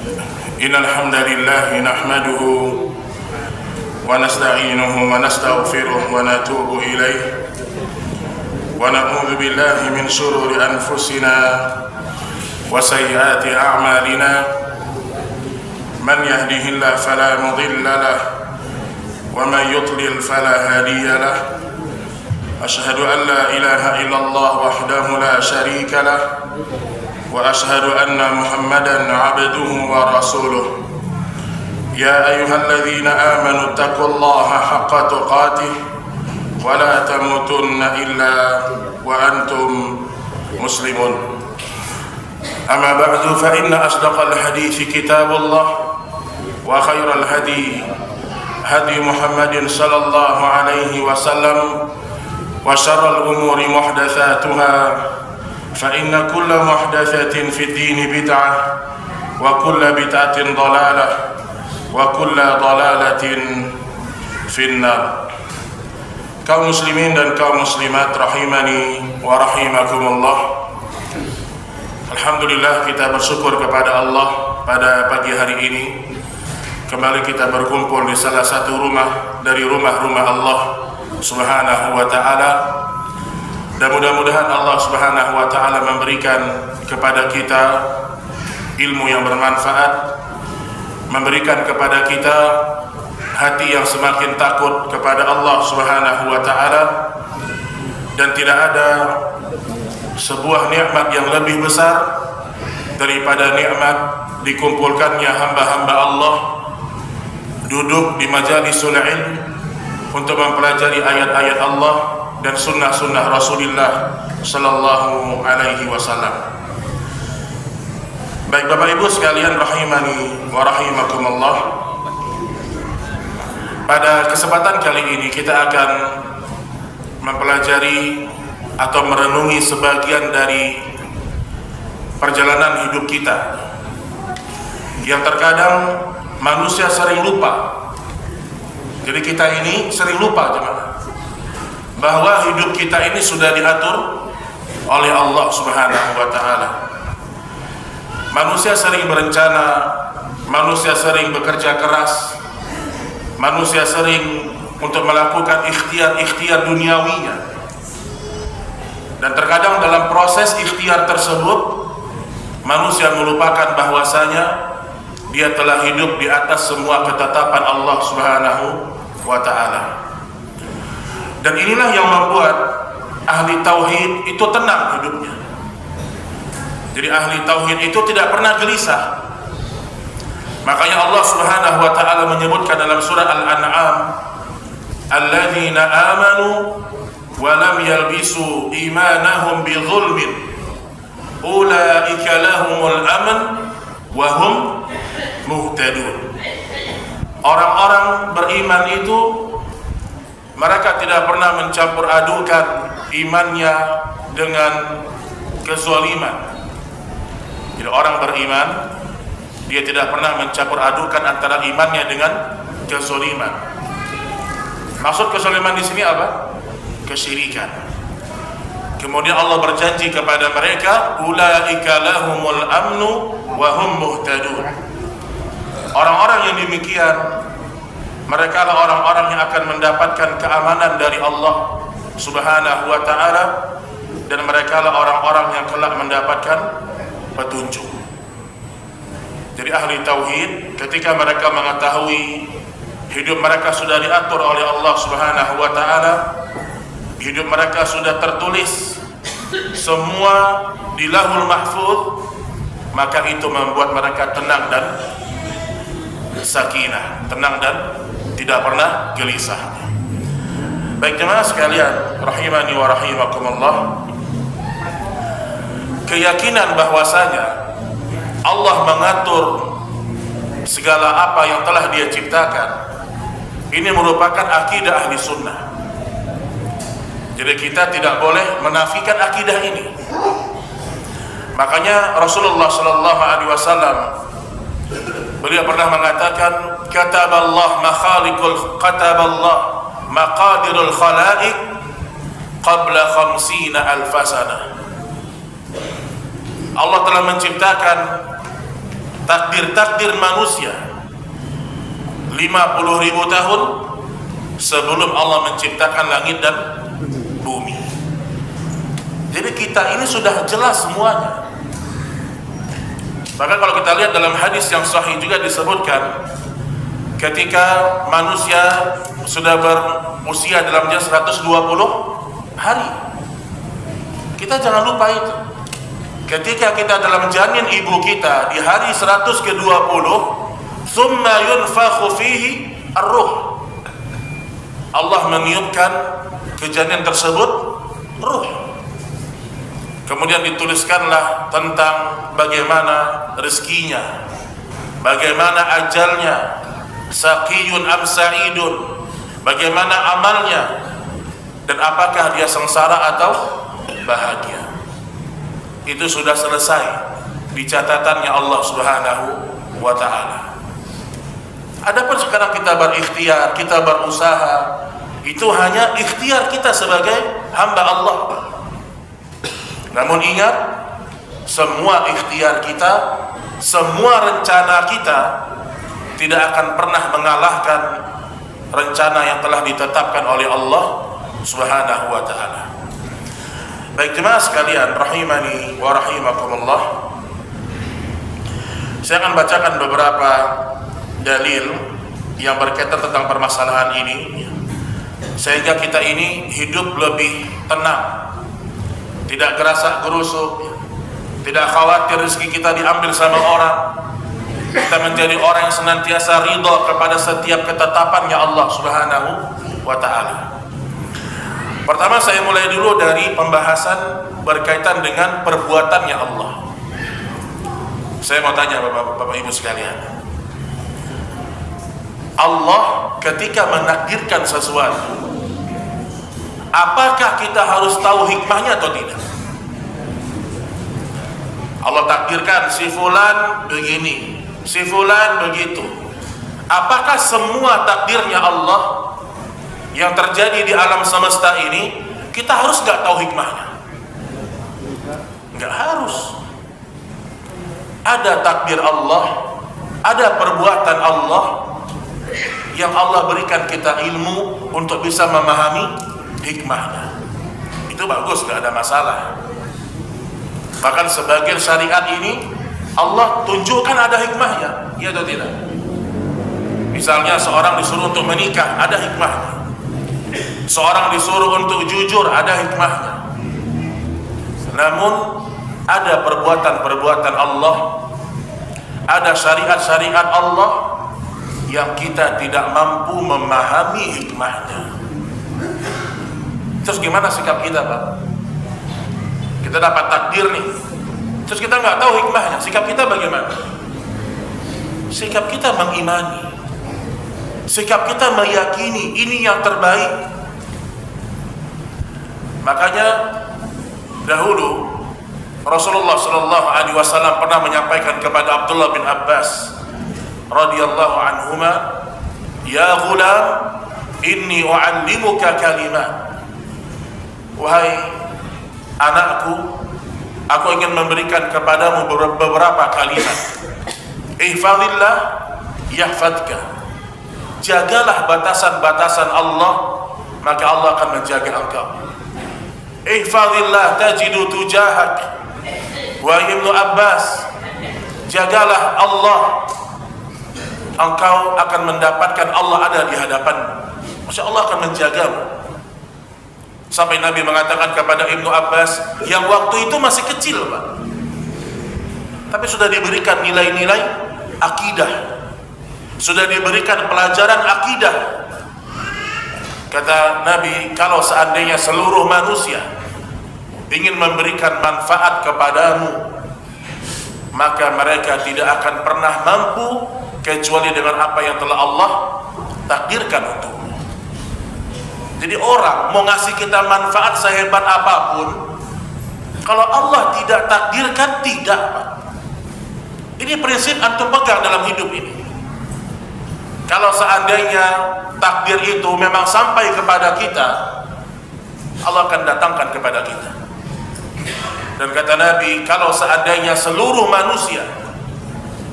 إن الحمد لله نحمده ونستعينه ونستغفره ونتوب إليه ونعوذ بالله من شرور أنفسنا وسيئات أعمالنا من يهده الله فلا مضل له ومن يضلل فلا هادي له أشهد أن لا إله إلا الله وحده لا شريك له وأشهد أن محمدا عبده ورسوله يا أيها الذين آمنوا اتقوا الله حق تقاته ولا تموتن إلا وأنتم مسلمون أما بعد فإن أصدق الحديث كتاب الله وخير الهدي هدي محمد صلى الله عليه وسلم وشر الأمور محدثاتها فإن كل محدثة في الدين بدعة وكل بدعة ضلالة وكل ضلالة في النار. Kaum muslimin dan kaum muslimat rahimani wa rahimakumullah. Alhamdulillah, kita bersyukur kepada Allah pada pagi hari ini. Kembali kita berkumpul di salah satu rumah dari rumah-rumah Allah Subhanahu wa ta'ala, dan mudah-mudahan Allah Subhanahu wa ta'ala memberikan kepada kita ilmu yang bermanfaat, memberikan kepada kita hati yang semakin takut kepada Allah Subhanahu wa ta'ala, dan tidak ada sebuah nikmat yang lebih besar daripada nikmat dikumpulkannya hamba-hamba Allah duduk di majalisul ilm untuk mempelajari ayat-ayat Allah dan sunnah-sunnah Rasulullah sallallahu alaihi wasallam. Baik Bapak Ibu sekalian rahimani wa rahimakumullah. Pada kesempatan kali ini kita akan mempelajari atau merenungi sebagian dari perjalanan hidup kita yang terkadang manusia sering lupa. Jadi kita ini sering lupa jemaah bahwa hidup kita ini sudah diatur oleh Allah Subhanahu wa ta'ala. Manusia sering berencana, manusia sering bekerja keras, manusia sering untuk melakukan ikhtiar-ikhtiar duniawinya. Dan terkadang dalam proses ikhtiar tersebut manusia melupakan bahwasanya dia telah hidup di atas semua ketetapan Allah Subhanahu wa ta'ala. Dan inilah yang membuat ahli tauhid itu tenang hidupnya. Jadi ahli tauhid itu tidak pernah gelisah. Makanya Allah Subhanahu wa ta'ala menyebutkan dalam surah Al-An'am, alladzina amanu wa lam yalbisu imanahum bidzulmin ulaika lahumul aman wa hum muhtadun. Orang-orang beriman itu mereka tidak pernah mencampur adukan imannya dengan kezaliman. Jadi orang beriman dia tidak pernah mencampur adukan antara imannya dengan kezaliman. Maksud kezaliman di sini apa? Kesyirikan. Kemudian Allah berjanji kepada mereka, ulaika lahumul amnu wa hum muhtadun. Orang-orang yang demikian mereka lah orang-orang yang akan mendapatkan keamanan dari Allah Subhanahu wa ta'ala, dan mereka lah orang-orang yang kelak mendapatkan petunjuk. Jadi ahli tauhid ketika mereka mengetahui hidup mereka sudah diatur oleh Allah Subhanahu wa ta'ala, hidup mereka sudah tertulis semua di Lauhul Mahfuz, maka itu membuat mereka tenang dan sakinah, tenang dan tidak pernah gelisah. Baik jemaah sekalian rahimani wa rahimakumullah, keyakinan bahwasanya Allah mengatur segala apa yang telah Dia ciptakan, ini merupakan akidah ahli sunnah. Jadi kita tidak boleh menafikan akidah ini. Makanya Rasulullah sallallahu alaihi wasallam beliau pernah mengatakan, kataballah maqadirul khalaiq qabla 50,000 sana. Allah telah menciptakan takdir-takdir manusia 50.000 tahun sebelum Allah menciptakan langit dan bumi. Jadi kita ini sudah jelas semuanya. Bahkan kalau kita lihat dalam hadis yang sahih juga disebutkan, ketika manusia sudah berusia dalam 120 hari, kita jangan lupa itu. Ketika kita dalam janin ibu kita di hari 100 ke-20, thumma yunfakhu fihi ar-ruh, Allah meniupkan ke janin tersebut ruh. Kemudian dituliskanlah tentang bagaimana rezekinya, bagaimana ajalnya, saqiyun am sa'idun, bagaimana amalnya, dan apakah dia sengsara atau bahagia. Itu sudah selesai di catatannya Allah Subhanahu wa ta'ala. Adapun sekarang kita berikhtiar, kita berusaha, itu hanya ikhtiar kita sebagai hamba Allah. Namun ingat, semua ikhtiar kita, semua rencana kita tidak akan pernah mengalahkan rencana yang telah ditetapkan oleh Allah Subhanahu wa ta'ala. Baik jemaah sekalian, rahimani wa rahimakumullah, saya akan bacakan beberapa dalil yang berkaitan tentang permasalahan ini, sehingga kita ini hidup lebih tenang, tidak gerasak gerusuk, tidak khawatir rezeki kita diambil sama orang. Kita menjadi orang yang senantiasa ridha kepada setiap ketetapannya Allah Subhanahu wa ta'ala. Pertama, saya mulai dulu dari pembahasan berkaitan dengan perbuatannya Allah. Saya mau tanya Bapak Ibu sekalian, Allah ketika menakdirkan sesuatu, apakah kita harus tahu hikmahnya atau tidak? Allah takdirkan si fulan begini, si fulan begitu. Apakah semua takdirnya Allah yang terjadi di alam semesta ini kita harus gak tahu hikmahnya? Gak harus. Ada takdir Allah, ada perbuatan Allah yang Allah berikan kita ilmu untuk bisa memahami hikmahnya. Itu bagus, gak ada masalah. Bahkan sebagian syariat ini Allah tunjukkan ada hikmahnya, iya atau tidak? Misalnya seorang disuruh untuk menikah, ada hikmahnya. Seorang disuruh untuk jujur, ada hikmahnya. Namun ada perbuatan-perbuatan Allah, ada syariat-syariat Allah yang kita tidak mampu memahami hikmahnya. Terus gimana sikap kita, Pak? Kita dapat takdir nih, terus kita nggak tahu hikmahnya, sikap kita bagaimana? Sikap kita mengimani, sikap kita meyakini ini yang terbaik. Makanya dahulu Rasulullah Shallallahu Alaihi Wasallam pernah menyampaikan kepada Abdullah bin Abbas radhiyallahu anhuma, ya ghulam, inni u'allimuka kalimat. Wahai anakku, aku ingin memberikan kepadamu beberapa kalimat. Ihfazillah yahfadka. Jagalah batasan-batasan Allah, maka Allah akan menjaga engkau. Ihfazillah tajidu tujahak. Wa Ibnu Abbas, jagalah Allah, engkau akan mendapatkan Allah ada di hadapanmu. Masya Allah akan menjagamu. Sampai Nabi mengatakan kepada Ibnu Abbas yang waktu itu masih kecil, Pak, tapi sudah diberikan nilai-nilai akidah, sudah diberikan pelajaran akidah. Kata Nabi, kalau seandainya seluruh manusia ingin memberikan manfaat kepadamu, maka mereka tidak akan pernah mampu kecuali dengan apa yang telah Allah takdirkan untukmu. Jadi orang mau ngasih kita manfaat sehebat apapun, kalau Allah tidak takdirkan, tidak, Pak. Ini prinsip antum pegang dalam hidup ini. Kalau seandainya takdir itu memang sampai kepada kita, Allah akan datangkan kepada kita. Dan kata Nabi, kalau seandainya seluruh manusia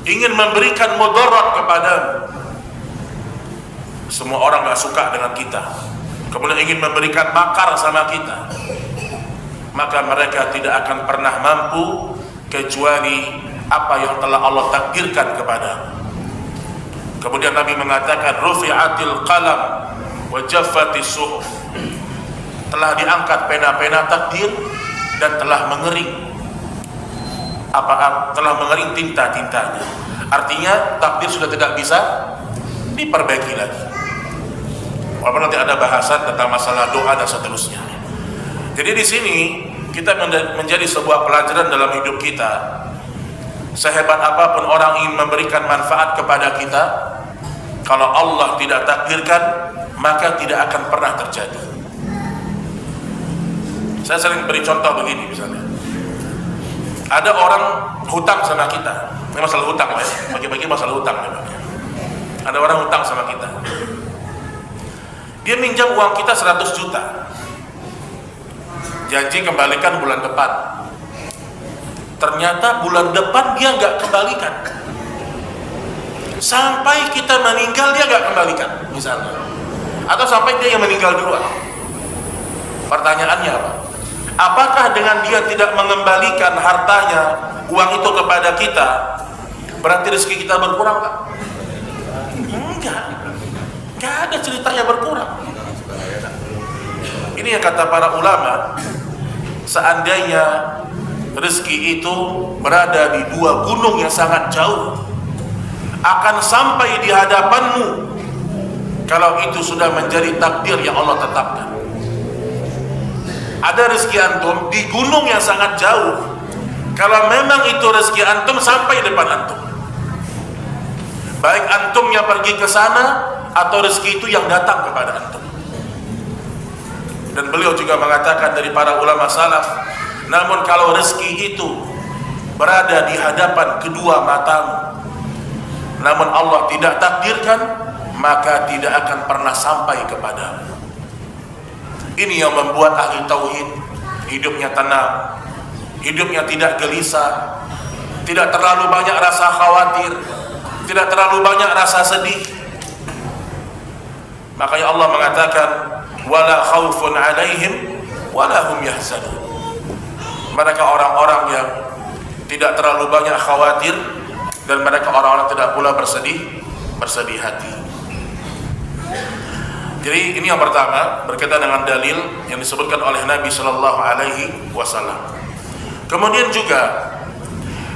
ingin memberikan mudarat kepadamu. Semua orang gak suka dengan kita, kemudian ingin memberikan makar sama kita, maka mereka tidak akan pernah mampu kecuali apa yang telah Allah takdirkan kepadamu. Kemudian Nabi mengatakan, rufi'atil qalam wa jaffatis suhuf. Telah diangkat pena-pena takdir dan telah mengering telah mengering tinta-tintanya. Artinya takdir sudah tidak bisa diperbaiki lagi. Walaupun nanti ada bahasan tentang masalah doa dan seterusnya. Jadi di sini kita menjadi sebuah pelajaran dalam hidup kita. Sehebat apapun orang ingin memberikan manfaat kepada kita, kalau Allah tidak takdirkan, maka tidak akan pernah terjadi. Saya sering beri contoh begini misalnya. Ada orang hutang sama kita. Ini masalah hutang ya. Bagi-bagi masalah hutang memangnya. Ada orang hutang sama kita. Dia minjam uang kita 100 juta. Janji kembalikan bulan depan. Ternyata bulan depan dia nggak kembalikan. Sampai kita meninggal dia nggak kembalikan misalnya. Atau sampai dia yang meninggal duluan. Pertanyaannya apa? Apakah dengan dia tidak mengembalikan hartanya, uang itu kepada kita, berarti rezeki kita berkurang, Pak? Enggak ada ceritanya berkurang. Ini yang kata para ulama, seandainya rezeki itu berada di dua gunung yang sangat jauh, akan sampai di hadapanmu kalau itu sudah menjadi takdir yang Allah tetapkan. Ada rezeki antum di gunung yang sangat jauh, kalau memang itu rezeki antum sampai depan antum, baik antumnya pergi ke sana atau rezeki itu yang datang kepada antum. Dan beliau juga mengatakan dari para ulama salaf, namun kalau rezeki itu berada di hadapan kedua matamu, namun Allah tidak takdirkan, maka tidak akan pernah sampai kepadamu. Ini yang membuat ahli tauhid hidupnya tenang, hidupnya tidak gelisah, tidak terlalu banyak rasa khawatir, tidak terlalu banyak rasa sedih. Makanya Allah mengatakan, wala khaufun alaihim wala hum yahzanun. Mereka orang-orang yang tidak terlalu banyak khawatir, dan mereka orang-orang tidak pula bersedih hati. Jadi ini yang pertama berkaitan dengan dalil yang disebutkan oleh Nabi Shallallahu Alaihi Wasallam. Kemudian juga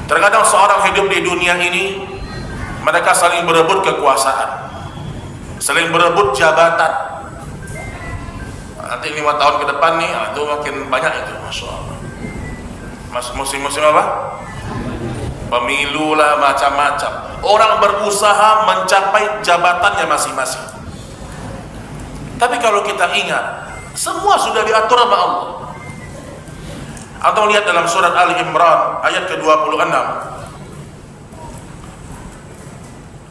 terkadang seorang hidup di dunia ini, mereka saling berebut kekuasaan, saling berebut jabatan. Nanti 5 tahun ke depan nih, itu makin banyak itu, masya Allah. Musim-musim apa? Pemilu lah, macam-macam. Orang berusaha mencapai jabatannya masing-masing. Tapi kalau kita ingat, semua sudah diatur sama Allah. Atau lihat dalam surat Ali Imran ayat ke-26,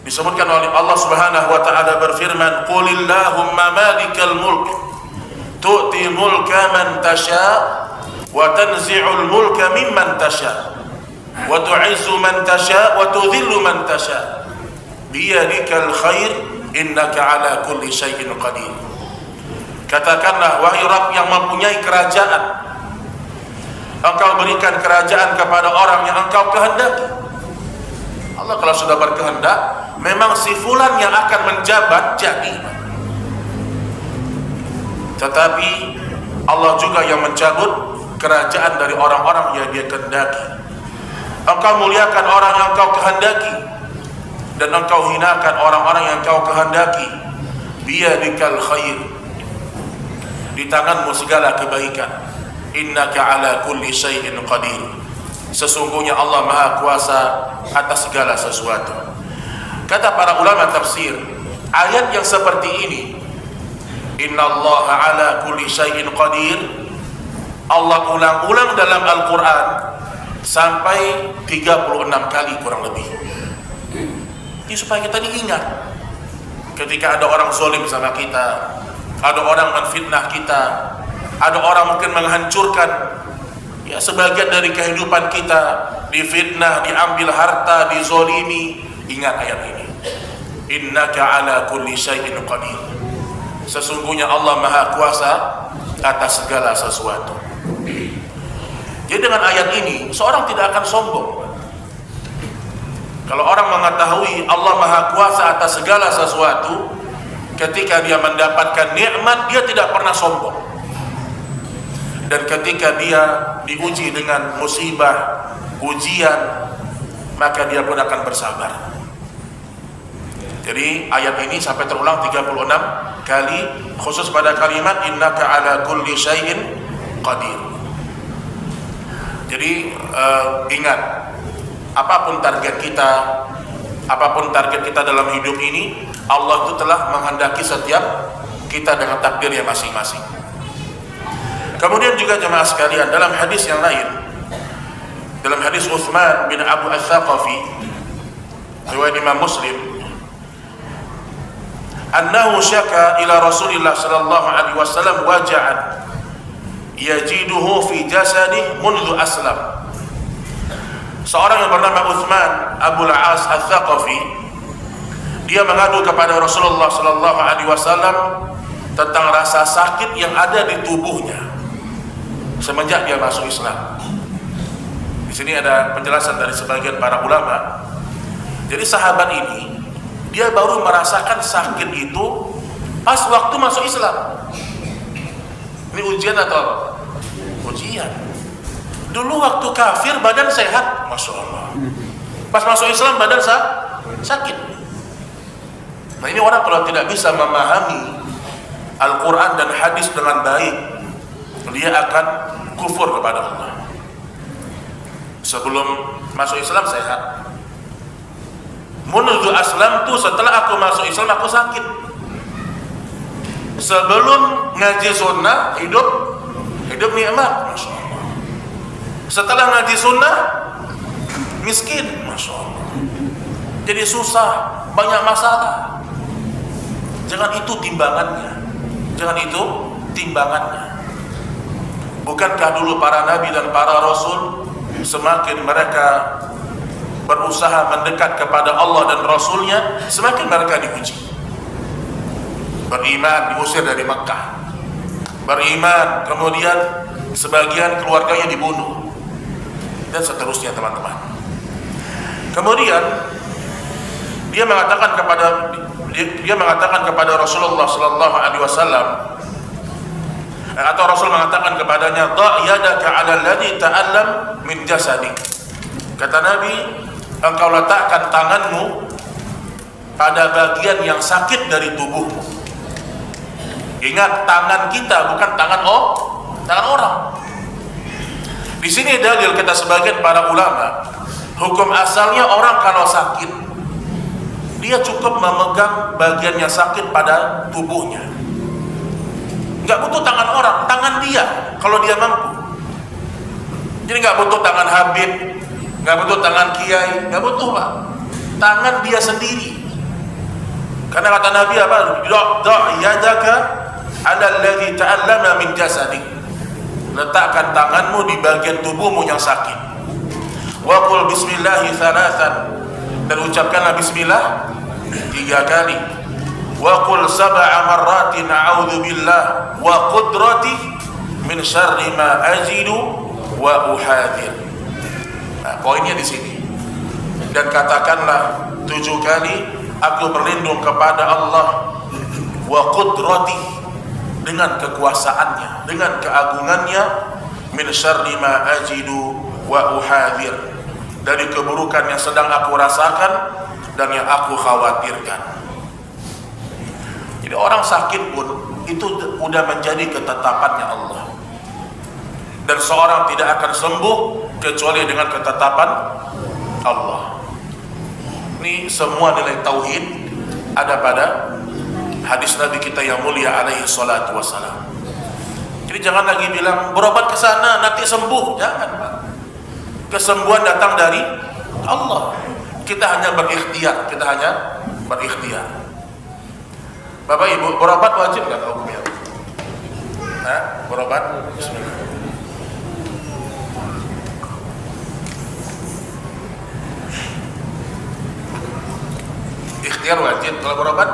disebutkan oleh Allah Subhanahu wa taala berfirman, qulillahumma malikal mulk tu'ti mulka man tasha wa tanzi'ul mulka mimman tasha wa tu'izzu man tasha wa tudhillu man tasha biyadikal khair innaka ala kulli syai'in qadir. Katakanlah, wahai Rabb yang mempunyai kerajaan, Engkau berikan kerajaan kepada orang yang Engkau kehendaki. Allah kalau sudah berkehendak, memang si fulan yang akan menjabat jadi. Tetapi Allah juga yang mencabut kerajaan dari orang-orang yang Dia kehendaki. Engkau muliakan orang yang Engkau kehendaki, dan Engkau hinakan orang-orang yang Engkau kehendaki. Biyadikal khair, di tanganmu segala kebaikan. Innaka ala kulli syai'in qadir, sesungguhnya Allah Maha Kuasa atas segala sesuatu. Kata para ulama tafsir, ayat yang seperti ini, innallaha ala kulli syai'in qadir, Allah ulang-ulang dalam Al-Quran sampai 36 kali kurang lebih. Ini supaya kita diingat ketika ada orang zalim sama kita, ada orang menfitnah kita, ada orang mungkin menghancurkan ya sebagian dari kehidupan kita difitnah, diambil harta, dizolimi, ingat ayat ini. Innaka ala kulli syai'in qadir. Sesungguhnya Allah Maha Kuasa atas segala sesuatu. Jadi dengan ayat ini seorang tidak akan sombong. Kalau orang mengetahui Allah Maha Kuasa atas segala sesuatu, ketika dia mendapatkan nikmat dia tidak pernah sombong. Dan ketika dia diuji dengan musibah, ujian, maka dia pun akan bersabar. Jadi ayat ini sampai terulang 36 kali, khusus pada kalimat innaka ala kulli syai'in qadir. Jadi ingat, apapun target kita dalam hidup ini, Allah itu telah menghendaki setiap kita dengan takdirnya masing-masing. Kemudian juga jemaah sekalian, dalam hadis yang lain, dalam hadis Utsman bin Abu Ats-Tsaqafi riwayat Imam Muslim, annahu syaka ila Rasulillah sallallahu alaihi wasallam waja'an yajiduhu fi jasadih mundu aslam. Seorang yang bernama Utsman Abu Al-As Ats-Tsaqafi, dia mengadu kepada Rasulullah sallallahu alaihi wasallam tentang rasa sakit yang ada di tubuhnya semenjak dia masuk Islam. Di sini ada penjelasan dari sebagian para ulama. Jadi sahabat ini dia baru merasakan sakit itu pas waktu masuk Islam. Ini ujian atau apa? Ujian. Dulu waktu kafir badan sehat, Masya Allah. Pas masuk Islam badan sakit. Nah ini orang kalau tidak bisa memahami Al-Quran dan hadis dengan baik, dia akan kufur kepada Allah. Sebelum masuk Islam sehat. Menuju aslam tuh setelah aku masuk Islam aku sakit. Sebelum ngaji sunnah hidup nikmat, Masya Allah. Setelah ngaji sunnah miskin, Masya Allah. Jadi susah, banyak masalah. Jangan itu timbangannya. Bukankah dulu para nabi dan para rasul semakin mereka berusaha mendekat kepada Allah dan Rasulnya, semakin mereka diuji. Beriman diusir dari Makkah, beriman kemudian sebagian keluarganya dibunuh, dan seterusnya teman-teman. Kemudian dia mengatakan kepada Rasulullah sallallahu alaihi wasallam, atau Rasul mengatakan kepadanya, "Dha' yadaka 'ala alladhi ta'allam min jasadik." Kata Nabi, engkau letakkan tanganmu pada bagian yang sakit dari tubuhmu. Ingat, tangan kita bukan tangan orang. Di sini dalil kata sebagian para ulama, hukum asalnya orang kalau sakit, dia cukup memegang bagian yang sakit pada tubuhnya. Nggak butuh tangan orang, tangan dia kalau dia mampu. Jadi nggak butuh tangan Habib, nggak butuh tangan Kiai, nggak butuh Pak. Tangan dia sendiri. Karena kata Nabi apa? Da' yadaka 'ala alladhi ta'allama min jasadik. Letakkan tanganmu di bagian tubuhmu yang sakit. Wa qul bismillahi thalathan, dan ucapkanlah bismillah 3 kali. Wa qul sab'a marratin a'udzu billah wa qudrati min syarri ma ajidu wa uhadir. Nah, poinnya di sini. Dan katakanlah 7 kali, aku berlindung kepada Allah wa qudrati, dengan kekuasaannya, dengan keagungannya, min syarri ma ajidu wa uhadir, dari keburukan yang sedang aku rasakan dan yang aku khawatirkan. Jadi orang sakit pun itu sudah menjadi ketetapannya Allah, dan seorang tidak akan sembuh kecuali dengan ketetapan Allah. Ini semua nilai tauhid ada pada hadis Nabi kita yang mulia alaihi salatu wassalam. Jadi jangan lagi bilang berobat ke sana nanti sembuh, jangan Pak. Kesembuhan datang dari Allah. Kita hanya berikhtiar, Bapak Ibu, berobat wajib nggak hukumnya? Berobat? Bismillah. Ikhtiar wajib. Kalau berobat,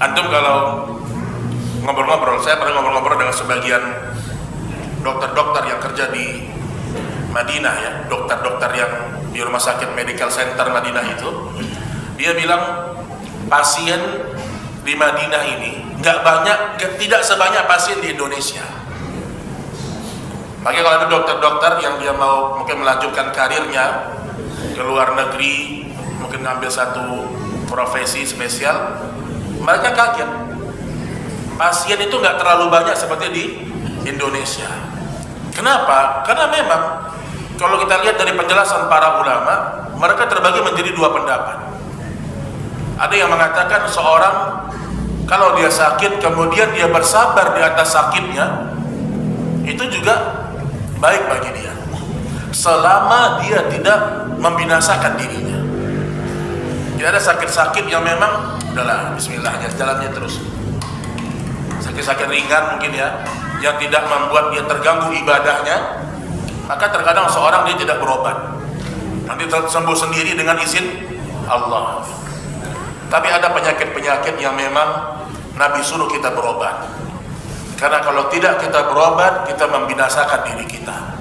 antum kalau ngobrol-ngobrol, saya pernah ngobrol-ngobrol dengan sebagian dokter-dokter yang kerja di Madinah ya, dokter-dokter yang di rumah sakit Medical Center Madinah itu, dia bilang pasien di Madinah ini tidak sebanyak pasien di Indonesia. Makanya kalau ada dokter-dokter yang dia mau mungkin melanjutkan karirnya ke luar negeri, mungkin ngambil satu profesi spesial, mereka kaget. Pasien itu nggak terlalu banyak seperti di Indonesia. Kenapa? Karena memang kalau kita lihat dari penjelasan para ulama, mereka terbagi menjadi dua pendapat. Ada yang mengatakan seorang kalau dia sakit kemudian dia bersabar di atas sakitnya, itu juga baik bagi dia, selama dia tidak membinasakan dirinya. Tidak ada sakit-sakit yang memang udahlah bismillahnya jalannya terus. Sakit-sakit ringan mungkin ya, yang tidak membuat dia terganggu ibadahnya, maka terkadang seorang dia tidak berobat, nanti sembuh sendiri dengan izin Allah. Tapi ada penyakit-penyakit yang memang Nabi suruh kita berobat, karena kalau tidak kita berobat, kita membinasakan diri kita.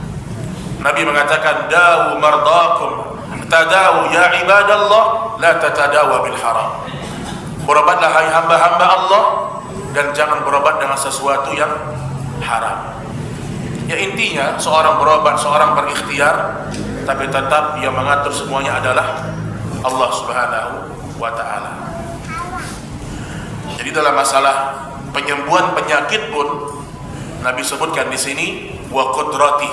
Nabi mengatakan, dawu mardakum, tadawu ya ibadallah, la tatadawa bil haram. Berobatlah hai hamba-hamba Allah, dan jangan berobat dengan sesuatu yang haram. Ya intinya, seorang berobat, seorang berikhtiar, tapi tetap yang mengatur semuanya adalah Allah Subhanahu wa ta'ala. Jadi dalam masalah penyembuhan penyakit pun Nabi sebutkan di sini wa qudrati,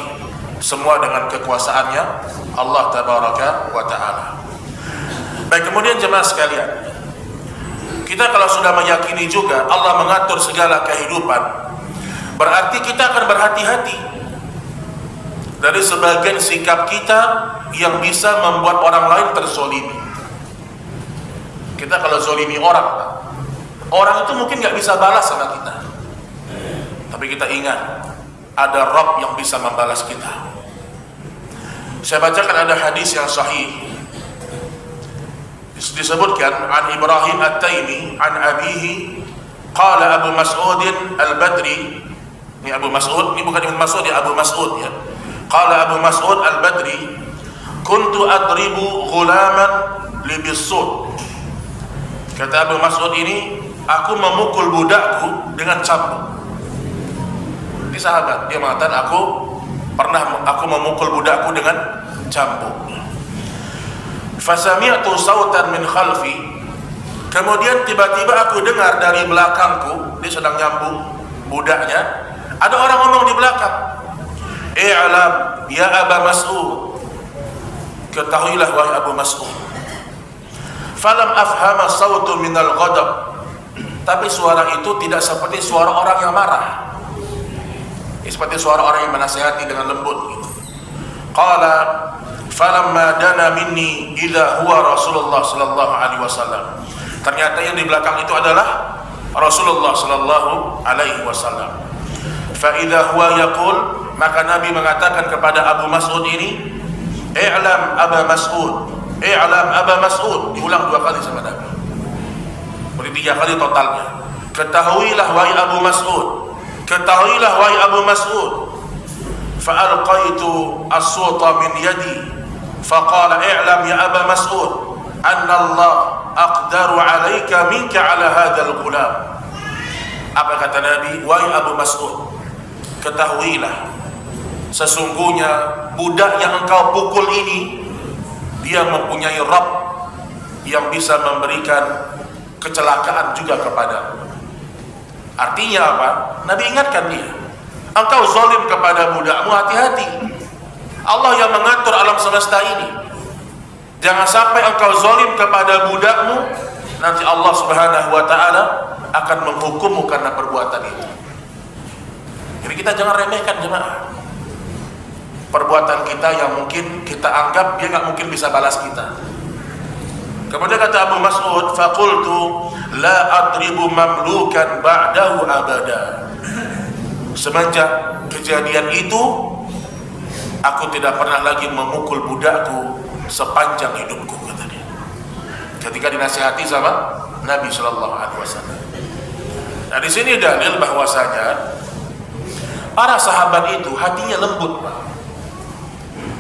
semua dengan kekuasaannya Allah tabaraka wa ta'ala. Baik, kemudian jemaah sekalian, kita kalau sudah meyakini juga Allah mengatur segala kehidupan, berarti kita akan berhati-hati dari sebagian sikap kita yang bisa membuat orang lain terzolimi. Kita kalau zolimi orang itu mungkin nggak bisa balas sama kita, tapi kita ingat ada Rabb yang bisa membalas kita. Saya bacakan ada hadis yang sahih, disebutkan an Ibrahim At-Taimi an abihi qala Abu Mas'ud Al-Badri. Ini Abu Mas'ud, ini bukan Ibnu Mas'ud ya, Abu Mas'ud ya. Qala Abu Mas'ud Al-Badri, kuntu adribu ghulaman libisud. Kata Abu Mas'ud ini, aku memukul budakku dengan cambuk. Ini sahabat, dia mengatakan aku memukul budakku dengan cambuk. Fasami'tu sautan min khalfi, kemudian tiba-tiba aku dengar dari belakangku, dia sedang nyambung budaknya, ada orang ngomong di belakang, i'lam ya Aba Mas'ud, ketahuilah wahai Abu Mas'ud. Falam afhama sautu minal ghadab, tapi suara itu tidak seperti suara orang yang marah, seperti suara orang yang menasihati dengan lembut gitu. Qala falamma dana minni idza huwa Rasulullah sallallahu alaihi wasallam, ternyata yang di belakang itu adalah Rasulullah sallallahu alaihi wasallam. Fa idza huwa yaqul, maka Nabi mengatakan kepada Abu Mas'ud ini, i'lam Aba Mas'ud, i'lam Aba Mas'ud, diulang 2 kali sama Nabi, berarti 3 kali totalnya. Ketahuilah wahai Abu Mas'ud, ketahuilah wahai Abu Mas'ud. Fa'alqaitu as-suta min yadi faqala i'lam ya Aba Mas'ud anna Allah aqdaru alaika minka ala hadzal ghulam. Apa kata Nabi? Wahai Abu Mas'ud, ketahuilah sesungguhnya budak yang engkau pukul ini, dia mempunyai Rabb yang bisa memberikan kecelakaan juga kepadamu. Artinya apa? Nabi ingatkan dia, engkau zalim kepada budakmu, hati-hati. Allah yang mengatur alam semesta ini. Jangan sampai engkau zalim kepada budakmu, nanti Allah Subhanahu wa ta'ala akan menghukummu karena perbuatan itu. Jadi kita jangan remehkan jemaah perbuatan kita yang mungkin kita anggap dia nggak mungkin bisa balas kita. Kemudian kata Abu Mas'ud, faqultu la adribu mamlukan ba'dahu abada. Semenjak kejadian itu, aku tidak pernah lagi memukul budakku sepanjang hidupku, kata dia. ketika dinasihati sama Nabi Shallallahu Alaihi Wasallam. Nah di sini dalil bahwasanya para sahabat itu hatinya lembut, Pak.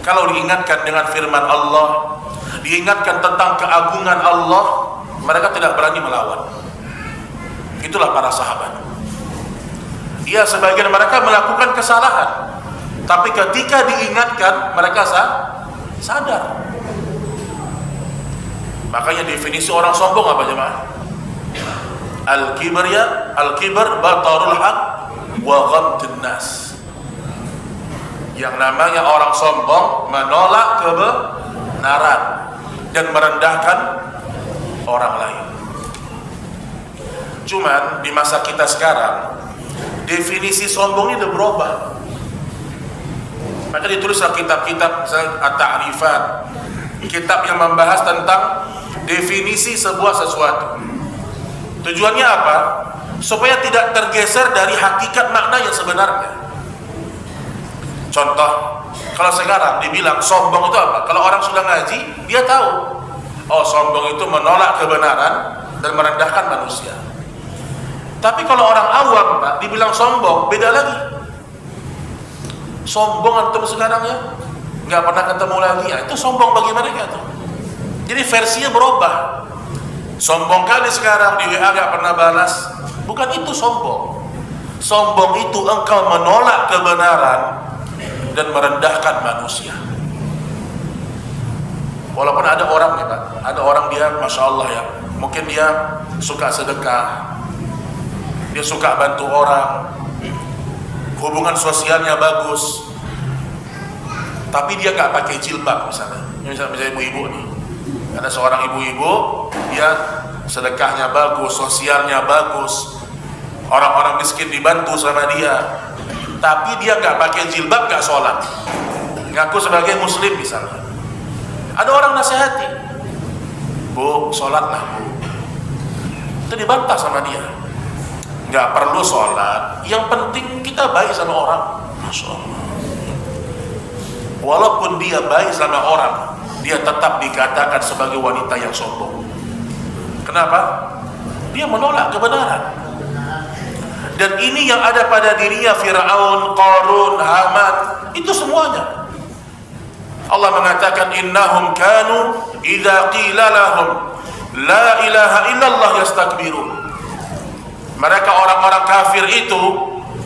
Kalau diingatkan dengan firman Allah, diingatkan tentang keagungan Allah, mereka tidak berani melawan. Itulah para sahabat. Ya, sebagian mereka melakukan kesalahan, tapi ketika diingatkan mereka sadar. Makanya definisi orang sombong apa jemaah? Al-kibr batarul haq wa ghamtun nas. Yang namanya orang sombong menolak kebenaran dan merendahkan orang lain. Cuman di masa kita sekarang definisi sombong ini udah berubah. Maka ditulislah kitab-kitab at-ta'rifat, kitab yang membahas tentang definisi sebuah sesuatu. Tujuannya apa? Supaya tidak tergeser dari hakikat makna yang sebenarnya. Contoh, kalau sekarang dibilang sombong itu apa? Kalau orang sudah ngaji, dia tahu, oh sombong itu menolak kebenaran dan merendahkan manusia. Tapi kalau orang awam, Pak, dibilang sombong, beda lagi. Sombong antum sekarang ya, nggak pernah ketemu lagi, ya itu sombong bagi mereka tuh. Jadi versinya berubah. Sombong kali sekarang di WA nggak pernah balas, bukan itu sombong. Sombong itu engkau menolak kebenaran dan merendahkan manusia. Walaupun ada orang ya Pak, ada orang dia, masya Allah ya, mungkin dia suka sedekah, dia suka bantu orang, hubungan sosialnya bagus, tapi dia nggak pakai jilbab misalnya ibu-ibu nih. Ada seorang ibu-ibu, dia sedekahnya bagus, sosialnya bagus, orang-orang miskin dibantu sama dia, tapi dia nggak pakai jilbab, nggak sholat, ngaku sebagai muslim misalnya. Ada orang nasihati, bu, sholatlah bu, itu dibantah sama dia. Nggak perlu sholat, yang penting kita baik sama orang. Masya Allah. Walaupun dia baik sama orang, dia tetap dikatakan sebagai wanita yang sombong. Kenapa? Dia menolak kebenaran. Dan ini yang ada pada dirinya Fir'aun, Qarun, Haman, itu semuanya. Allah mengatakan innahum kanu idza qila lahum la ilaha illallah yastakbirun. Mereka orang-orang kafir itu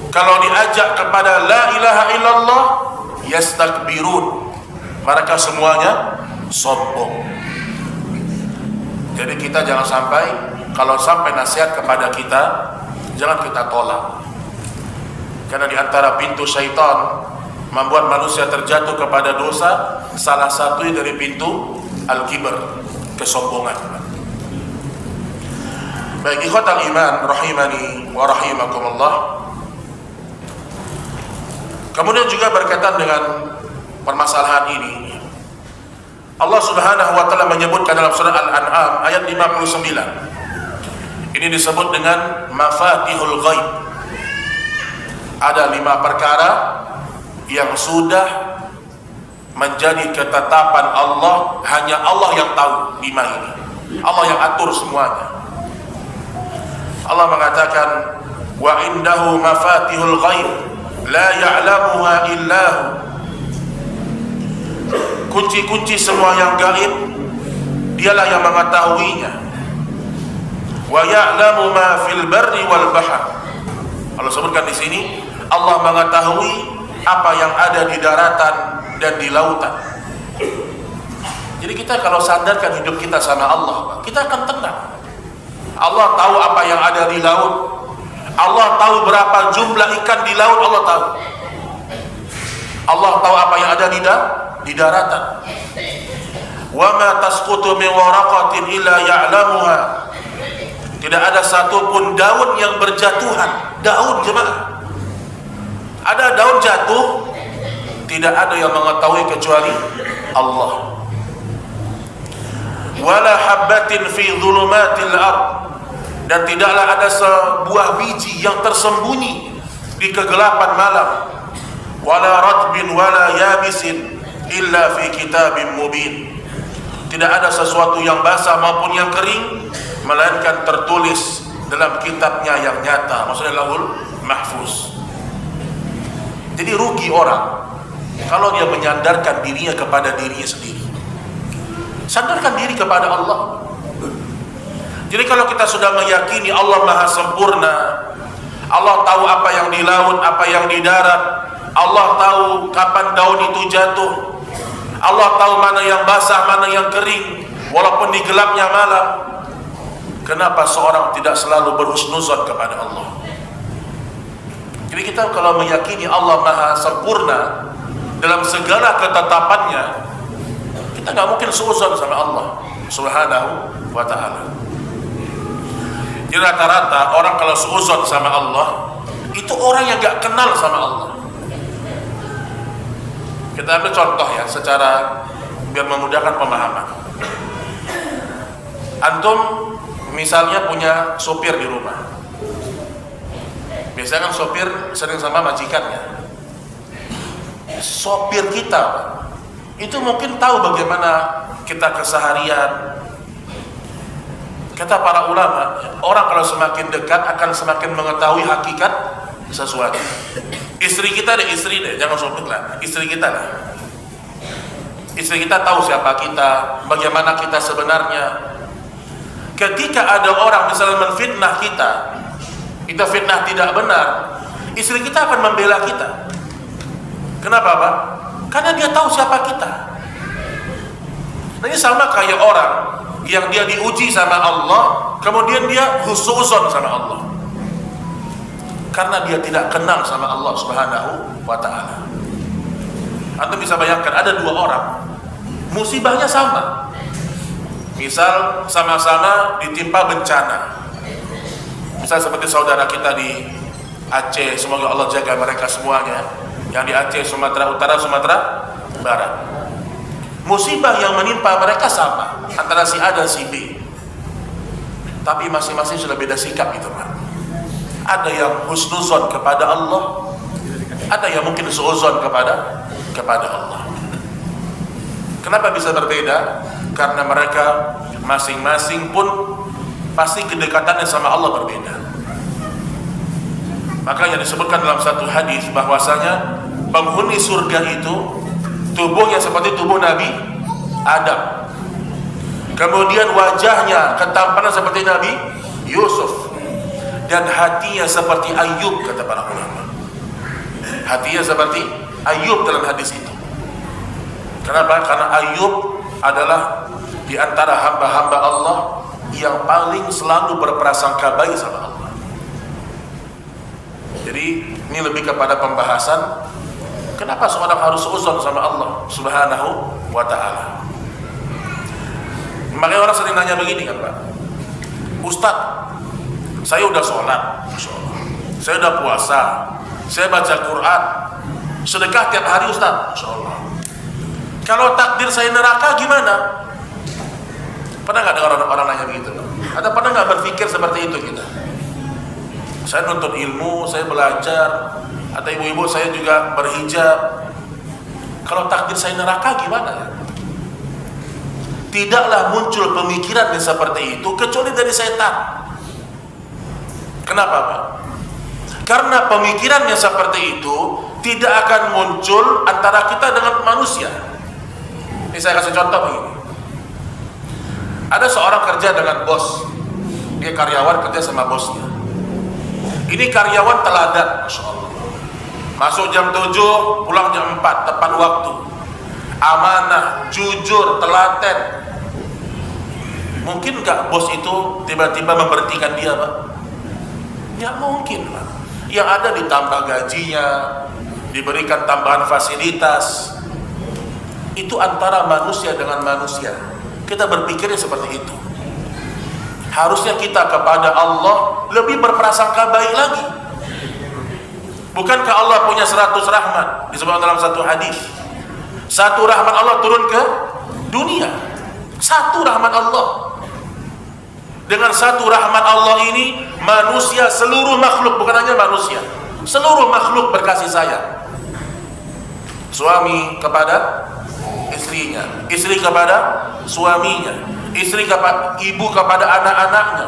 kalau diajak kepada la ilaha illallah yastakbirun, mereka semuanya sombong. Jadi kita jangan sampai, kalau sampai nasihat kepada kita, jangan kita tolak. Karena di antara pintu syaitan membuat manusia terjatuh kepada dosa, salah satu dari pintu al-kibr, kesombongan. Baik ikhwatal iman rahimani wa rahimakumullah. Kemudian juga berkaitan dengan permasalahan ini, Allah Subhanahu wa taala menyebutkan dalam surah Al-An'am ayat 59. Ini disebut dengan mafatihul ghaib. Ada 5 perkara yang sudah menjadi ketetapan Allah, hanya Allah yang tahu 5 ini. Allah yang atur semuanya. Allah mengatakan wa indahu mafatihul ghaib la ya'lamuha illahu. Kunci-kunci semua yang gaib dialah yang mengetahuinya. Wa ya'lamu ma fil barri wal bahr. Allah sebutkan di sini Allah mengetahui apa yang ada di daratan dan di lautan. Jadi kita kalau sadarkan hidup kita sama Allah, kita akan tenang. Allah tahu apa yang ada di laut. Allah tahu berapa jumlah ikan di laut, Allah tahu. Allah tahu apa yang ada di daratan. Wa ma tasqutu min waraqatin illa ya'lamuha. Tidak ada satupun daun yang berjatuhan. Daun jemaah. Ada daun jatuh, tidak ada yang mengetahui kecuali Allah. Wala habbatin fi dhulumatil ard. Dan tidaklah ada sebuah biji yang tersembunyi di kegelapan malam. Wala ratbin wala yabisin illa fi kitabim mubin. tidak ada sesuatu yang basah maupun yang kering, melainkan tertulis dalam kitabnya yang nyata, maksudnya Lauhul Mahfuz. Jadi rugi orang kalau dia menyandarkan dirinya kepada dirinya sendiri. Sandarkan diri kepada Allah. Jadi kalau kita sudah meyakini Allah Maha Sempurna, Allah tahu apa yang di laut, apa yang di darat, Allah tahu kapan daun itu jatuh, Allah tahu mana yang basah, mana yang kering, walaupun di gelapnya malam. Kenapa seorang tidak selalu berhusnuzon kepada Allah? Jadi kita kalau meyakini Allah Maha Sempurna dalam segala ketetapannya, kita nggak mungkin suuzon sama Allah Subhanahu wa Ta'ala. Jadi rata-rata orang kalau suuzon sama Allah itu orang yang nggak kenal sama Allah. Kita ambil contoh ya, secara biar memudahkan pemahaman. Antum misalnya punya sopir di rumah. Biasanya kan sopir sering sama majikannya. Sopir kita itu mungkin tahu bagaimana kita keseharian. Kata para ulama, orang kalau semakin dekat akan semakin mengetahui hakikat sesuatu. Istri kita deh, jangan sopir lah, istri kita lah. Istri kita tahu siapa kita, bagaimana kita sebenarnya. Ketika ada orang misalnya menfitnah kita fitnah tidak benar, istri kita akan membela kita. Kenapa Pak? Karena dia tahu siapa kita. Nah, ini sama kayak orang yang dia diuji sama Allah, kemudian dia husnuzon sama Allah karena dia tidak kenal sama Allah Subhanahu wa Ta'ala. Antum bisa bayangkan ada dua orang, musibahnya sama. Misal sama-sama ditimpa bencana, misal seperti saudara kita di Aceh, semoga Allah jaga mereka semuanya, yang di Aceh, Sumatera Utara, Sumatera Barat. Musibah yang menimpa mereka sama antara si A dan si B, tapi masing-masing sudah beda sikap gitu Pak. Ada yang husnuzon kepada Allah, ada yang mungkin suuzon kepada Allah. Kenapa bisa berbeda? Karena mereka masing-masing pun pasti kedekatannya sama Allah berbeda. Makanya disebutkan dalam satu hadis bahwasanya penghuni surga itu tubuhnya seperti tubuh Nabi Adam, kemudian wajahnya ketampanan seperti Nabi Yusuf, dan hatinya seperti Ayub, kata para ulama. Hatinya seperti Ayub dalam hadis itu. Kenapa? Karena Ayub adalah di antara hamba-hamba Allah yang paling selalu berprasangka baik sama Allah. Jadi ini lebih kepada pembahasan kenapa seorang harus suuzon sama Allah Subhanahu wa Ta'ala. Makanya orang sering nanya begini kan Pak, Ustadz, saya udah sholat, saya udah puasa, saya baca Quran, sedekah tiap hari Ustadz, insyaallah. Kalau takdir saya neraka gimana? Pernah nggak dengar orang nanya begitu? Ada pernah nggak berpikir seperti itu kita? Saya nuntut ilmu, saya belajar, atau ibu-ibu saya juga berhijab. Kalau takdir saya neraka gimana? Tidaklah muncul pemikiran yang seperti itu kecuali dari setan. Kenapa Pak? Karena pemikiran yang seperti itu tidak akan muncul antara kita dengan manusia. Ini saya kasih contoh begini. Ada seorang kerja dengan bos, dia karyawan kerja sama bosnya. Ini karyawan teladan, Masya Allah. Masuk jam 7, pulang jam 4, tepat waktu. Amanah, jujur, telaten. Mungkin nggak bos itu tiba-tiba memberhentikan dia Pak? Ya mungkin Pak. Yang ada ditambah gajinya, diberikan tambahan fasilitas. Itu antara manusia dengan manusia. Kita berpikirnya seperti itu. Harusnya kita kepada Allah lebih berprasangka baik lagi. Bukankah Allah punya 100 rahmat? Disebutkan dalam satu hadis. Satu rahmat Allah turun ke dunia. Satu rahmat Allah. Dengan satu rahmat Allah ini, manusia, seluruh makhluk, bukan hanya manusia, seluruh makhluk berkasih sayang. Suami kepada istri, istrinya, istri kepada suaminya, istri kepada ibu kepada anak-anaknya,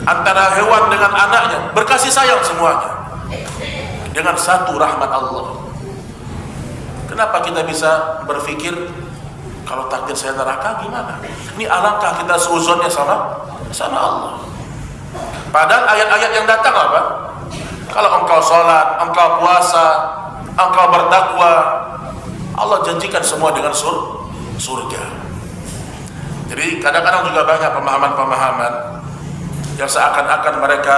antara hewan dengan anaknya, berkasih sayang semuanya dengan satu rahmat Allah. Kenapa kita bisa berpikir kalau takdir saya neraka gimana? Ini alangkah kita seuzonnya sama Allah. Padahal ayat-ayat yang datang apa? Kalau engkau sholat, engkau puasa, engkau bertakwa, Allah janjikan semua dengan surga. Jadi kadang-kadang juga banyak pemahaman-pemahaman yang seakan-akan mereka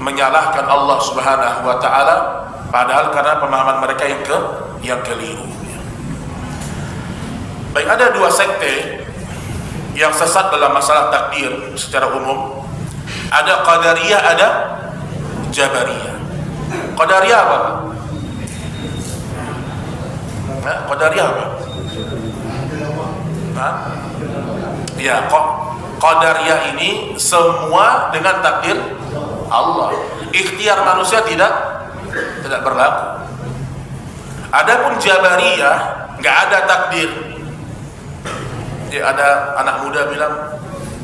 menyalahkan Allah Subhanahu wa taala, padahal karena pemahaman mereka yang keliru. Baik, ada dua sekte yang sesat dalam masalah takdir secara umum. Ada Qadariyah, ada Jabariyah. Qadariyah apa? Qadariyah apa? Ya, Qadariyah ini semua dengan takdir Allah. Ikhtiar manusia tidak berlaku. Adapun Jabariyah nggak ada takdir. Ya, ada anak muda bilang,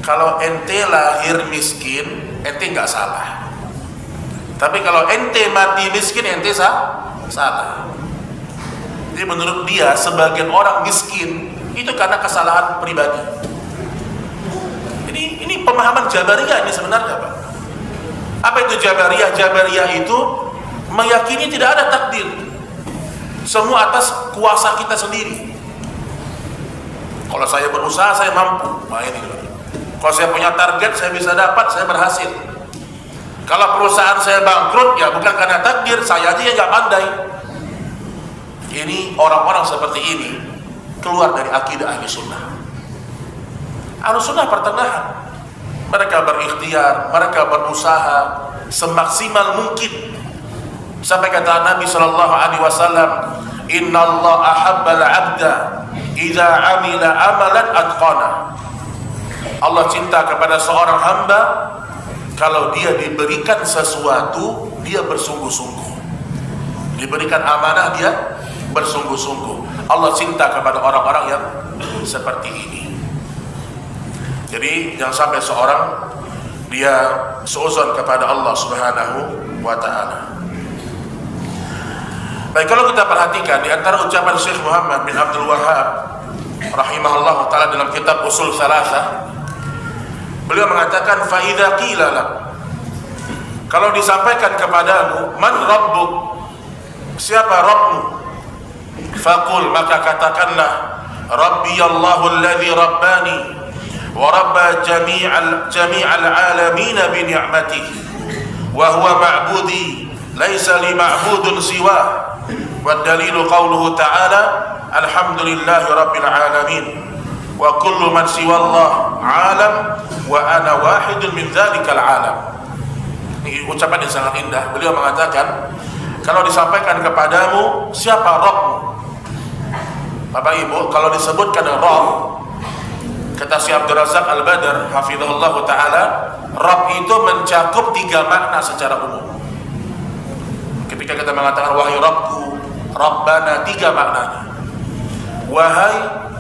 kalau ente lahir miskin, ente nggak salah. Tapi kalau ente mati miskin, ente salah. Jadi menurut dia, sebagian orang miskin itu karena kesalahan pribadi. Ini pemahaman Jabariyah ini sebenarnya, Pak. Apa itu Jabariyah? Jabariyah itu meyakini tidak ada takdir. Semua atas kuasa kita sendiri. Kalau saya berusaha, saya mampu. Nah, ini. Kalau saya punya target, saya bisa dapat, saya berhasil. Kalau perusahaan saya bangkrut, ya bukan karena takdir, saya aja yang nggak pandai. Ini orang-orang seperti ini keluar dari akidah ahli sunnah. Ahli sunnah pertengahan. Mereka berikhtiar, mereka berusaha semaksimal mungkin. Sampai kata Nabi Shallallahu Alaihi Wasallam, Inna Allah ahabbal abda idza amila amalan atqana. Allah cinta kepada seorang hamba kalau dia diberikan sesuatu, dia bersungguh-sungguh. Diberikan amanah, dia bersungguh-sungguh. Allah cinta kepada orang-orang yang seperti ini. Jadi jangan sampai seorang dia seuzon kepada Allah Subhanahu wa taala. Baik, kalau kita perhatikan di antara ucapan Syekh Muhammad bin Abdul Wahhab rahimahullah taala dalam kitab Usul Salasah, beliau mengatakan fa idza qila lak, kalau disampaikan kepadamu, man rabbuk, siapa Rabbmu, faqul, maka katakanlah, Rabbi Allahu alladhi rabbani wa rabba jami'al alamin bi ni'matihi wa huwa ma'budi laisa li ma'budun siwa. Wa dalilu qawluhu ta'ala alhamdulillahi rabbil alamin wa kullu man siwa Allah alam wa ana wahidun min dzalikal alam. Ini ucapan yang sangat indah. Beliau mengatakan, kalau disampaikan kepadamu siapa Rabbmu, Bapak Ibu, kalau disebutkan Rabb, kata Syekh Abdul Razak Al-Badr hafizahullah taala, Rabb itu mencakup tiga makna secara umum. Ketika kita mengatakan wahai Rabbku, Rabbana, tiga maknanya. Wahai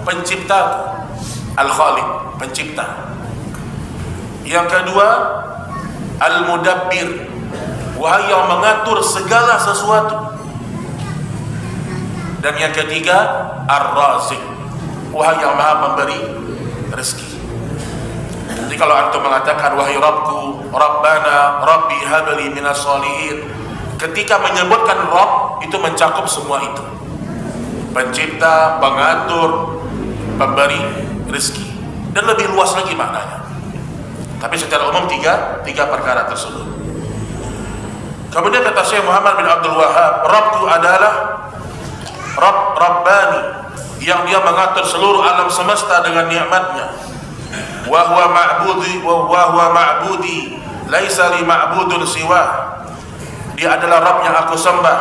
penciptaku, Al-Khaliq, pencipta. Yang kedua, Al-Mudabbir, wahai yang mengatur segala sesuatu. Dan yang ketiga, Ar-Raziq, wahai yang maha memberi rezeki. Jadi kalau antum mengatakan wahai Rabbku, Rabbana, Rabbi habli minas sholihin, ketika menyebutkan Rabb itu mencakup semua itu. Pencipta, pengatur, pemberi rezeki, dan lebih luas lagi maknanya. Tapi secara umum tiga perkara tersebut. Kemudian kata Syekh Muhammad bin Abdul Wahhab, Rabbku adalah Rabbani, yang dia mengatur seluruh alam semesta dengan nikmatnya. Wa huwa ma'budi laisa li ma'budun siwa. Dia adalah Rabb yang aku sembah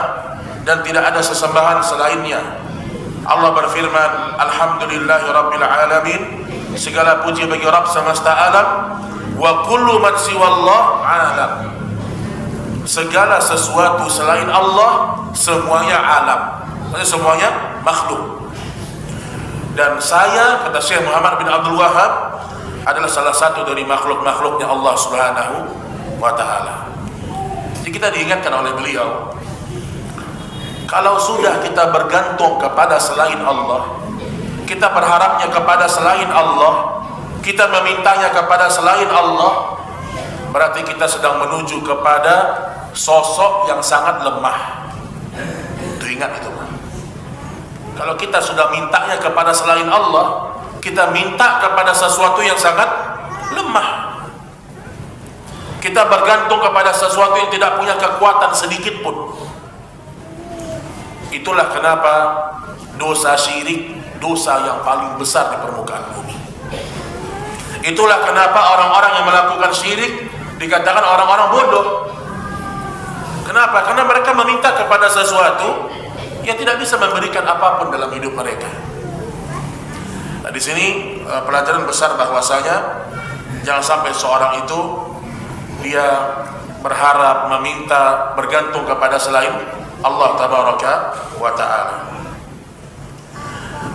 dan tidak ada sesembahan selainnya. Allah berfirman, alhamdulillahi rabbil alamin, segala puji bagi Rabb semesta alam. Wa kullu man siwallah alam, segala sesuatu selain Allah semuanya alam, maksudnya semuanya makhluk. Dan saya, kata Syekh Muhammad bin Abdul Wahab, adalah salah satu dari makhluk-makhluknya Allah Subhanahu wa ta'ala. Jadi kita diingatkan oleh beliau, kalau sudah kita bergantung kepada selain Allah, kita berharapnya kepada selain Allah, kita memintanya kepada selain Allah, berarti kita sedang menuju kepada sosok yang sangat lemah. Itu ingat itu. Kalau kita sudah mintanya kepada selain Allah, kita minta kepada sesuatu yang sangat lemah. Kita bergantung kepada sesuatu yang tidak punya kekuatan sedikit pun. Itulah kenapa dosa syirik dosa yang paling besar di permukaan bumi. Itulah kenapa orang-orang yang melakukan syirik dikatakan orang-orang bodoh. Kenapa? Karena mereka meminta kepada sesuatu yang tidak bisa memberikan apapun dalam hidup mereka. Nah, di sini pelajaran besar bahwasanya jangan sampai seorang itu dia berharap, meminta, bergantung kepada selain Allah Tabaraka wa ta'ala.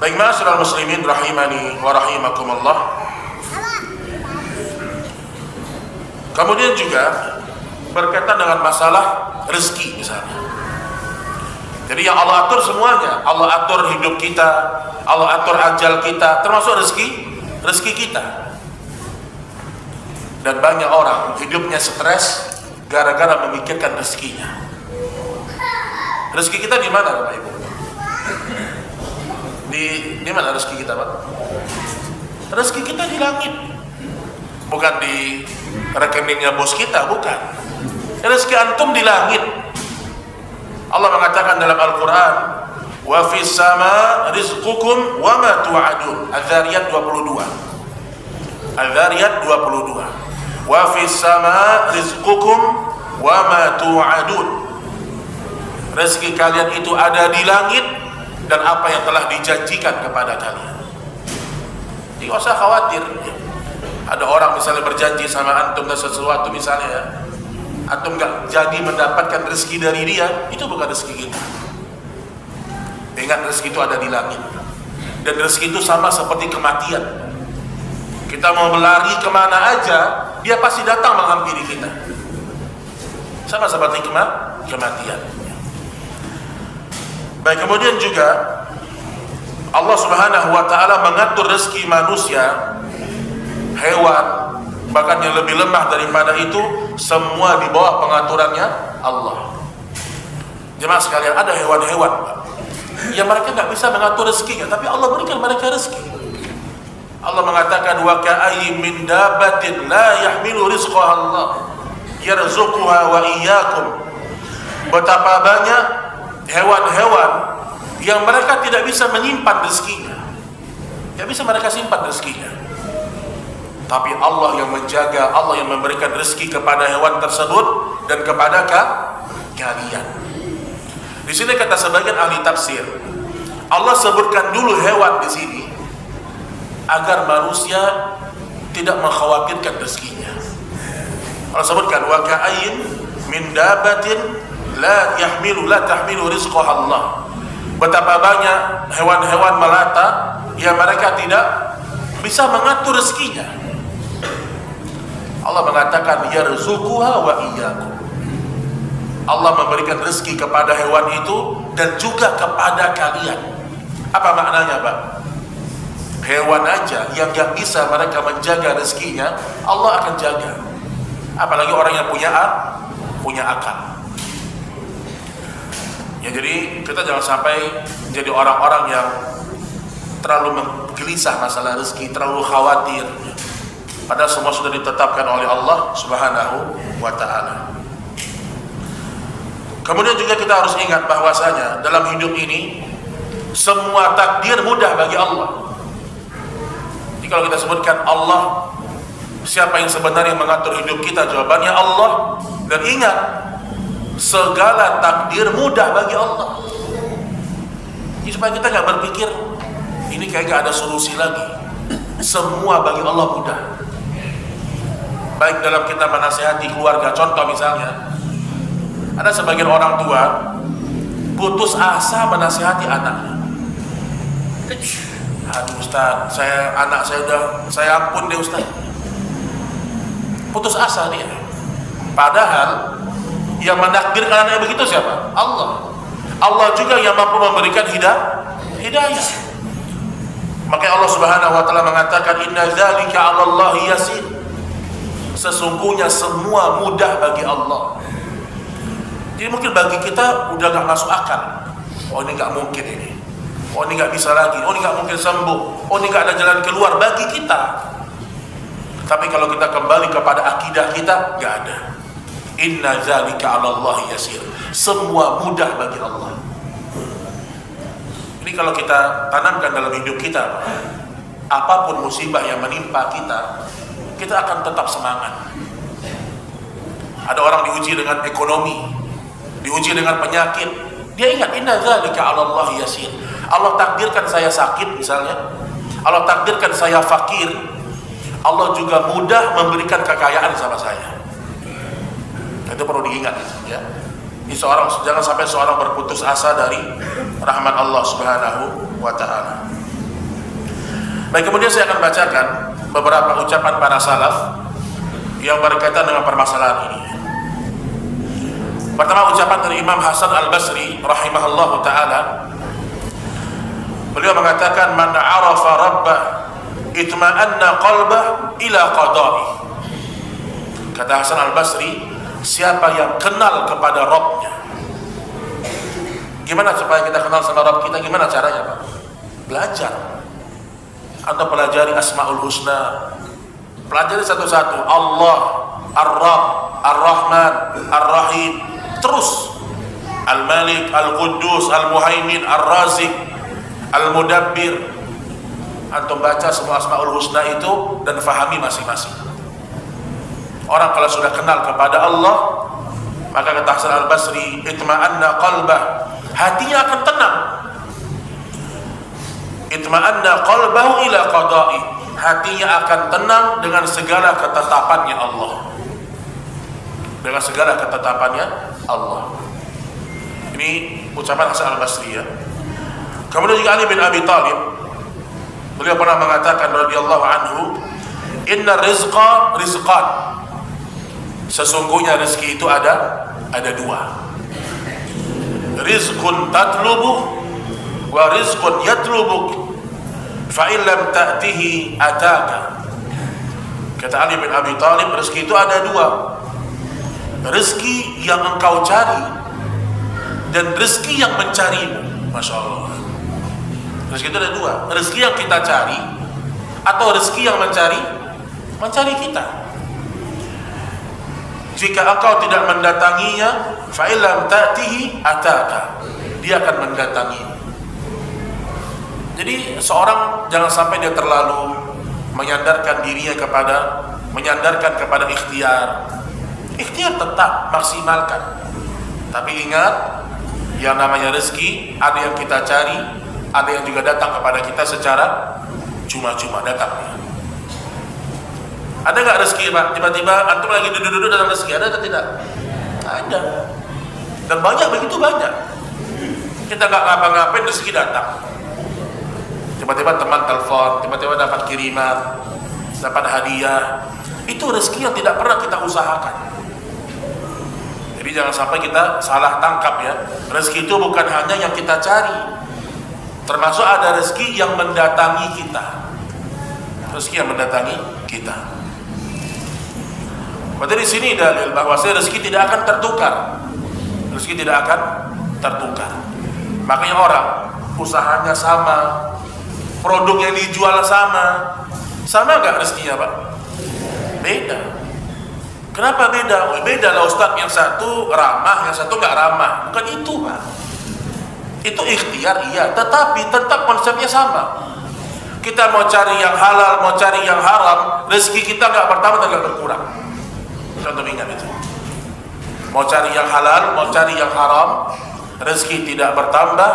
Baik, ma'asyiral muslimin rahimani wa rahimakumullah. Kemudian juga berkaitan dengan masalah rezeki misalnya. Jadi yang Allah atur semuanya, Allah atur hidup kita, Allah atur ajal kita, termasuk rezeki kita. Dan banyak orang hidupnya stres gara-gara memikirkan rezekinya. Rezeki kita di mana, Bapak Ibu? Di mana rezeki kita, Pak? Rezeki kita di langit. Bukan di rekeningnya bos kita, bukan. Rezeki antum di langit. Allah mengatakan dalam Al-Quran, wa fis sama rizqukum wa ma tu'adun. Al-Dhariyat 22. Al-Dhariyat 22. Wa fis sama rizqukum wa ma tu'adun. Rezeki kalian itu ada di langit dan apa yang telah dijanjikan kepada kalian. Jadi nggak usah khawatir. Ada orang misalnya berjanji sama antum dan sesuatu misalnya ya, antum nggak jadi mendapatkan rezeki dari dia, itu bukan rezeki kita. Ingat, rezeki itu ada di langit. Dan rezeki itu sama seperti kematian. Kita mau berlari kemana aja, dia pasti datang menghampiri kita. Sama seperti kematian. Baik, kemudian juga Allah Subhanahu wa ta'ala mengatur rezeki manusia, hewan, bahkan yang lebih lemah daripada itu, semua di bawah pengaturannya Allah. Jemaah sekalian, ada hewan-hewan yang mereka nggak bisa mengatur rezekinya, tapi Allah berikan mereka rezeki. Allah mengatakan, wa ka'ayyin min dabatin la yahmilu rizqaha Allah yarzuquha wa iyyakum. Betapa banyak hewan-hewan yang mereka tidak bisa menyimpan rezekinya, tidak bisa mereka simpan rezekinya, tapi Allah yang menjaga, Allah yang memberikan rezeki kepada hewan tersebut dan kepada kalian. Di sini kata sebagian ahli tafsir, Allah sebutkan dulu hewan di sini agar manusia tidak mengkhawatirkan rezekinya. Allah sebutkan, wa ka'ayyin min dabatin la tahmilu rizqaha Allah. Betapa banyak hewan-hewan melata yang mereka tidak bisa mengatur rezekinya. Allah mengatakan, yarzuquha wa iyyakum. Allah memberikan rezeki kepada hewan itu dan juga kepada kalian. Apa maknanya, Pak? Hewan aja yang gak bisa mereka menjaga rezekinya, Allah akan jaga. Apalagi orang yang punya akal. Ya, jadi kita jangan sampai jadi orang-orang yang terlalu gelisah masalah rezeki, terlalu khawatir. Padahal semua sudah ditetapkan oleh Allah Subhanahu wa ta'ala. Kemudian juga kita harus ingat bahwasanya dalam hidup ini semua takdir mudah bagi Allah. Jadi kalau kita sebutkan Allah, siapa yang sebenarnya mengatur hidup kita? Jawabannya Allah. Dan ingat, segala takdir mudah bagi Allah. Jadi supaya kita nggak berpikir ini kayak nggak ada solusi lagi. Semua bagi Allah mudah. Baik dalam kita menasihati keluarga, contoh misalnya, ada sebagian orang tua putus asa menasihati anaknya. Aduh Ustaz, anak saya udah, saya ampun deh Ustaz. Putus asa dia. Padahal yang menakdirkan anaknya begitu siapa? Allah. Allah juga yang mampu memberikan hidayah. Makanya Allah Subhanahu wa taala mengatakan inna dzalika 'ala Allah yasir. Sesungguhnya semua mudah bagi Allah. Jadi mungkin bagi kita udah gak masuk akal. Oh ini gak mungkin ini. Oh ini gak bisa lagi. Oh ini gak mungkin sembuh. Oh ini gak ada jalan keluar bagi kita. Tapi kalau kita kembali kepada akidah kita, gak ada. Inna dzalika 'ala Allah yasir. Semua mudah bagi Allah. Ini kalau kita tanamkan dalam hidup kita, apapun musibah yang menimpa kita akan tetap semangat. Ada orang diuji dengan ekonomi, diuji dengan penyakit, dia ingat inna dzalika 'ala Allah yasir. Allah takdirkan saya sakit misalnya, Allah takdirkan saya fakir, Allah juga mudah memberikan kekayaan sama saya. Itu perlu diingat ya. Jangan sampai seorang berputus asa dari rahmat Allah Subhanahu wa taala. Baik, kemudian saya akan bacakan beberapa ucapan para salaf yang berkaitan dengan permasalahan ini. Pertama, ucapan dari Imam Hasan Al-Basri rahimahullahu taala. Beliau mengatakan man 'arafa rabbah itma'anna qalbah ila qada'i. Kata Hasan Al-Basri, siapa yang kenal kepada Rabbnya. Gimana supaya kita kenal sama Rabb kita? Gimana caranya Pak? Belajar. Atau pelajari Asmaul Husna. Pelajari satu-satu. Allah, Ar-Rabb, Ar-Rahman, Ar-Rahim. Terus. Al-Malik, Al-Quddus, Al-Muhaimin, Ar-Razik, Al-Mudabbir. Antum baca semua Asmaul Husna itu dan fahami masing-masing. Orang kalau sudah kenal kepada Allah, maka kata Hasan Al-Basri, itma'anna qalbah, hatinya akan tenang. Itma'anna qalbahu ila qada'i, hatinya akan tenang dengan segala ketetapannya Allah. Dengan segala ketetapannya Allah. Ini ucapan Hasan Al-Basri ya. Kemudian juga Ali bin Abi Thalib, beliau pernah mengatakan radhiyallahu anhu, inna rizqa rizqan. Sesungguhnya rezeki itu ada dua. Rizqun tatlubuh wa rizqun yatlubuk fa in lam ta'tihi ataka. Kata Ali bin Abi Thalib, rezeki itu ada dua. Rezeki yang engkau cari dan rezeki yang mencarimu. Masya Allah. Rezeki itu ada dua. Rezeki yang kita cari atau rezeki yang mencari kita. Jika engkau tidak mendatanginya, fa illam ta'tihi ataka, dia akan mendatangi. Jadi seorang jangan sampai dia terlalu menyandarkan kepada ikhtiar. Ikhtiar tetap maksimalkan. Tapi ingat, yang namanya rezeki ada yang kita cari, ada yang juga datang kepada kita secara cuma-cuma datangnya. Ada nggak rezeki Pak? Tiba-tiba antum lagi duduk-duduk datang rezeki, ada atau tidak? Ada. Dan begitu banyak. Kita nggak ngapa-ngapain rezeki datang. Tiba-tiba teman telepon, tiba-tiba dapat kiriman, dapat hadiah. Itu rezeki yang tidak pernah kita usahakan. Jadi jangan sampai kita salah tangkap ya. Rezeki itu bukan hanya yang kita cari, termasuk ada rezeki yang mendatangi kita. Rezeki yang mendatangi kita. Berarti di sini dalil bahwa rezeki tidak akan tertukar. Rezeki tidak akan tertukar. Makanya orang usahanya sama, produk yang dijual sama nggak rezekinya Pak? Beda. Kenapa beda? Oh, beda lah Ustaz, yang satu ramah, yang satu nggak ramah. Bukan itu Pak. Itu ikhtiar iya, tetapi tetap konsepnya sama. Kita mau cari yang halal, mau cari yang haram, rezeki kita nggak bertambah dan nggak berkurang. Contoh ingat itu. Mau cari yang halal, mau cari yang haram, rezeki tidak bertambah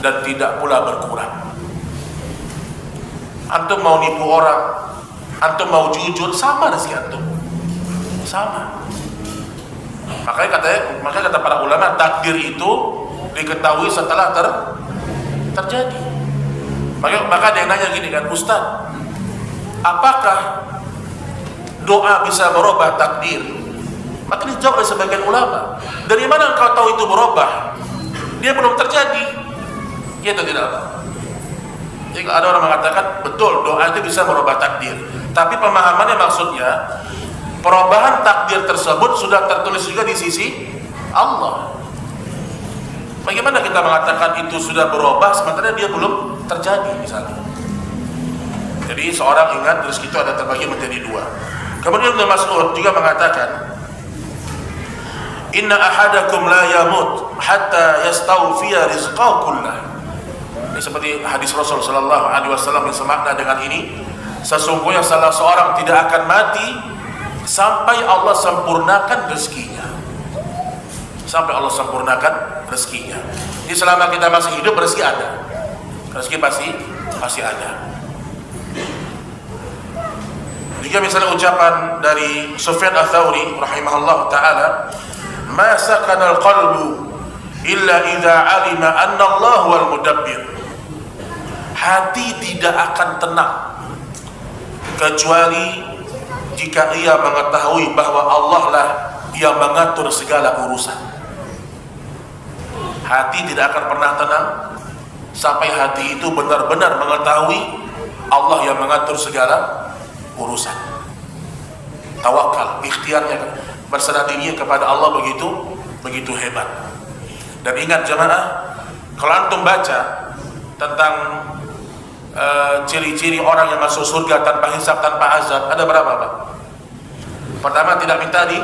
dan tidak pula berkurang. Antum mau nipu orang, antum mau jujur, sama rezeki antum. Sama. Makanya kata para ulama, takdir itu diketahui setelah terjadi. Maka ada yang nanya gini kan, Ustaz, apakah doa bisa merubah takdir? Maka dijawab oleh sebagian ulama, dari mana engkau tahu itu berubah? Dia belum terjadi. Ya atau tidak, Pak? Jadi ada orang mengatakan betul doa itu bisa merubah takdir, tapi pemahamannya maksudnya perubahan takdir tersebut sudah tertulis juga di sisi Allah. Bagaimana kita mengatakan itu sudah berubah sementara dia belum terjadi misalnya? Jadi seorang ingat rezeki itu ada terbagi menjadi dua. Kemudian Ibnu Mas'ud juga mengatakan, Inna ahadakum la yamut hatta yastawfiya rizqahu kullah. Ini seperti hadis Rasul sallallahu alaihi wasallam yang semakna dengan ini, sesungguhnya salah seorang tidak akan mati sampai Allah sempurnakan rezekinya. Sampai Allah sempurnakan rezekinya. Jadi selama kita masih hidup rezeki ada. Rezeki pasti ada. Jika misalnya ucapan dari Sufyan Ats-Tsauri rahimahullah taala, "Ma sakana al-qalbu illa idza 'alima anna Allah wal mudabbir." Hati tidak akan tenang kecuali jika ia mengetahui bahwa Allah lah yang mengatur segala urusan. Hati tidak akan pernah tenang sampai hati itu benar-benar mengetahui Allah yang mengatur segala urusan. Tawakal, ikhtiarnya, berserah dirinya kepada Allah begitu hebat. Dan ingat jemaah, kalau antum baca tentang ciri-ciri orang yang masuk surga tanpa hisab, tanpa azab, ada berapa, Pak? Pertama, tidak minta di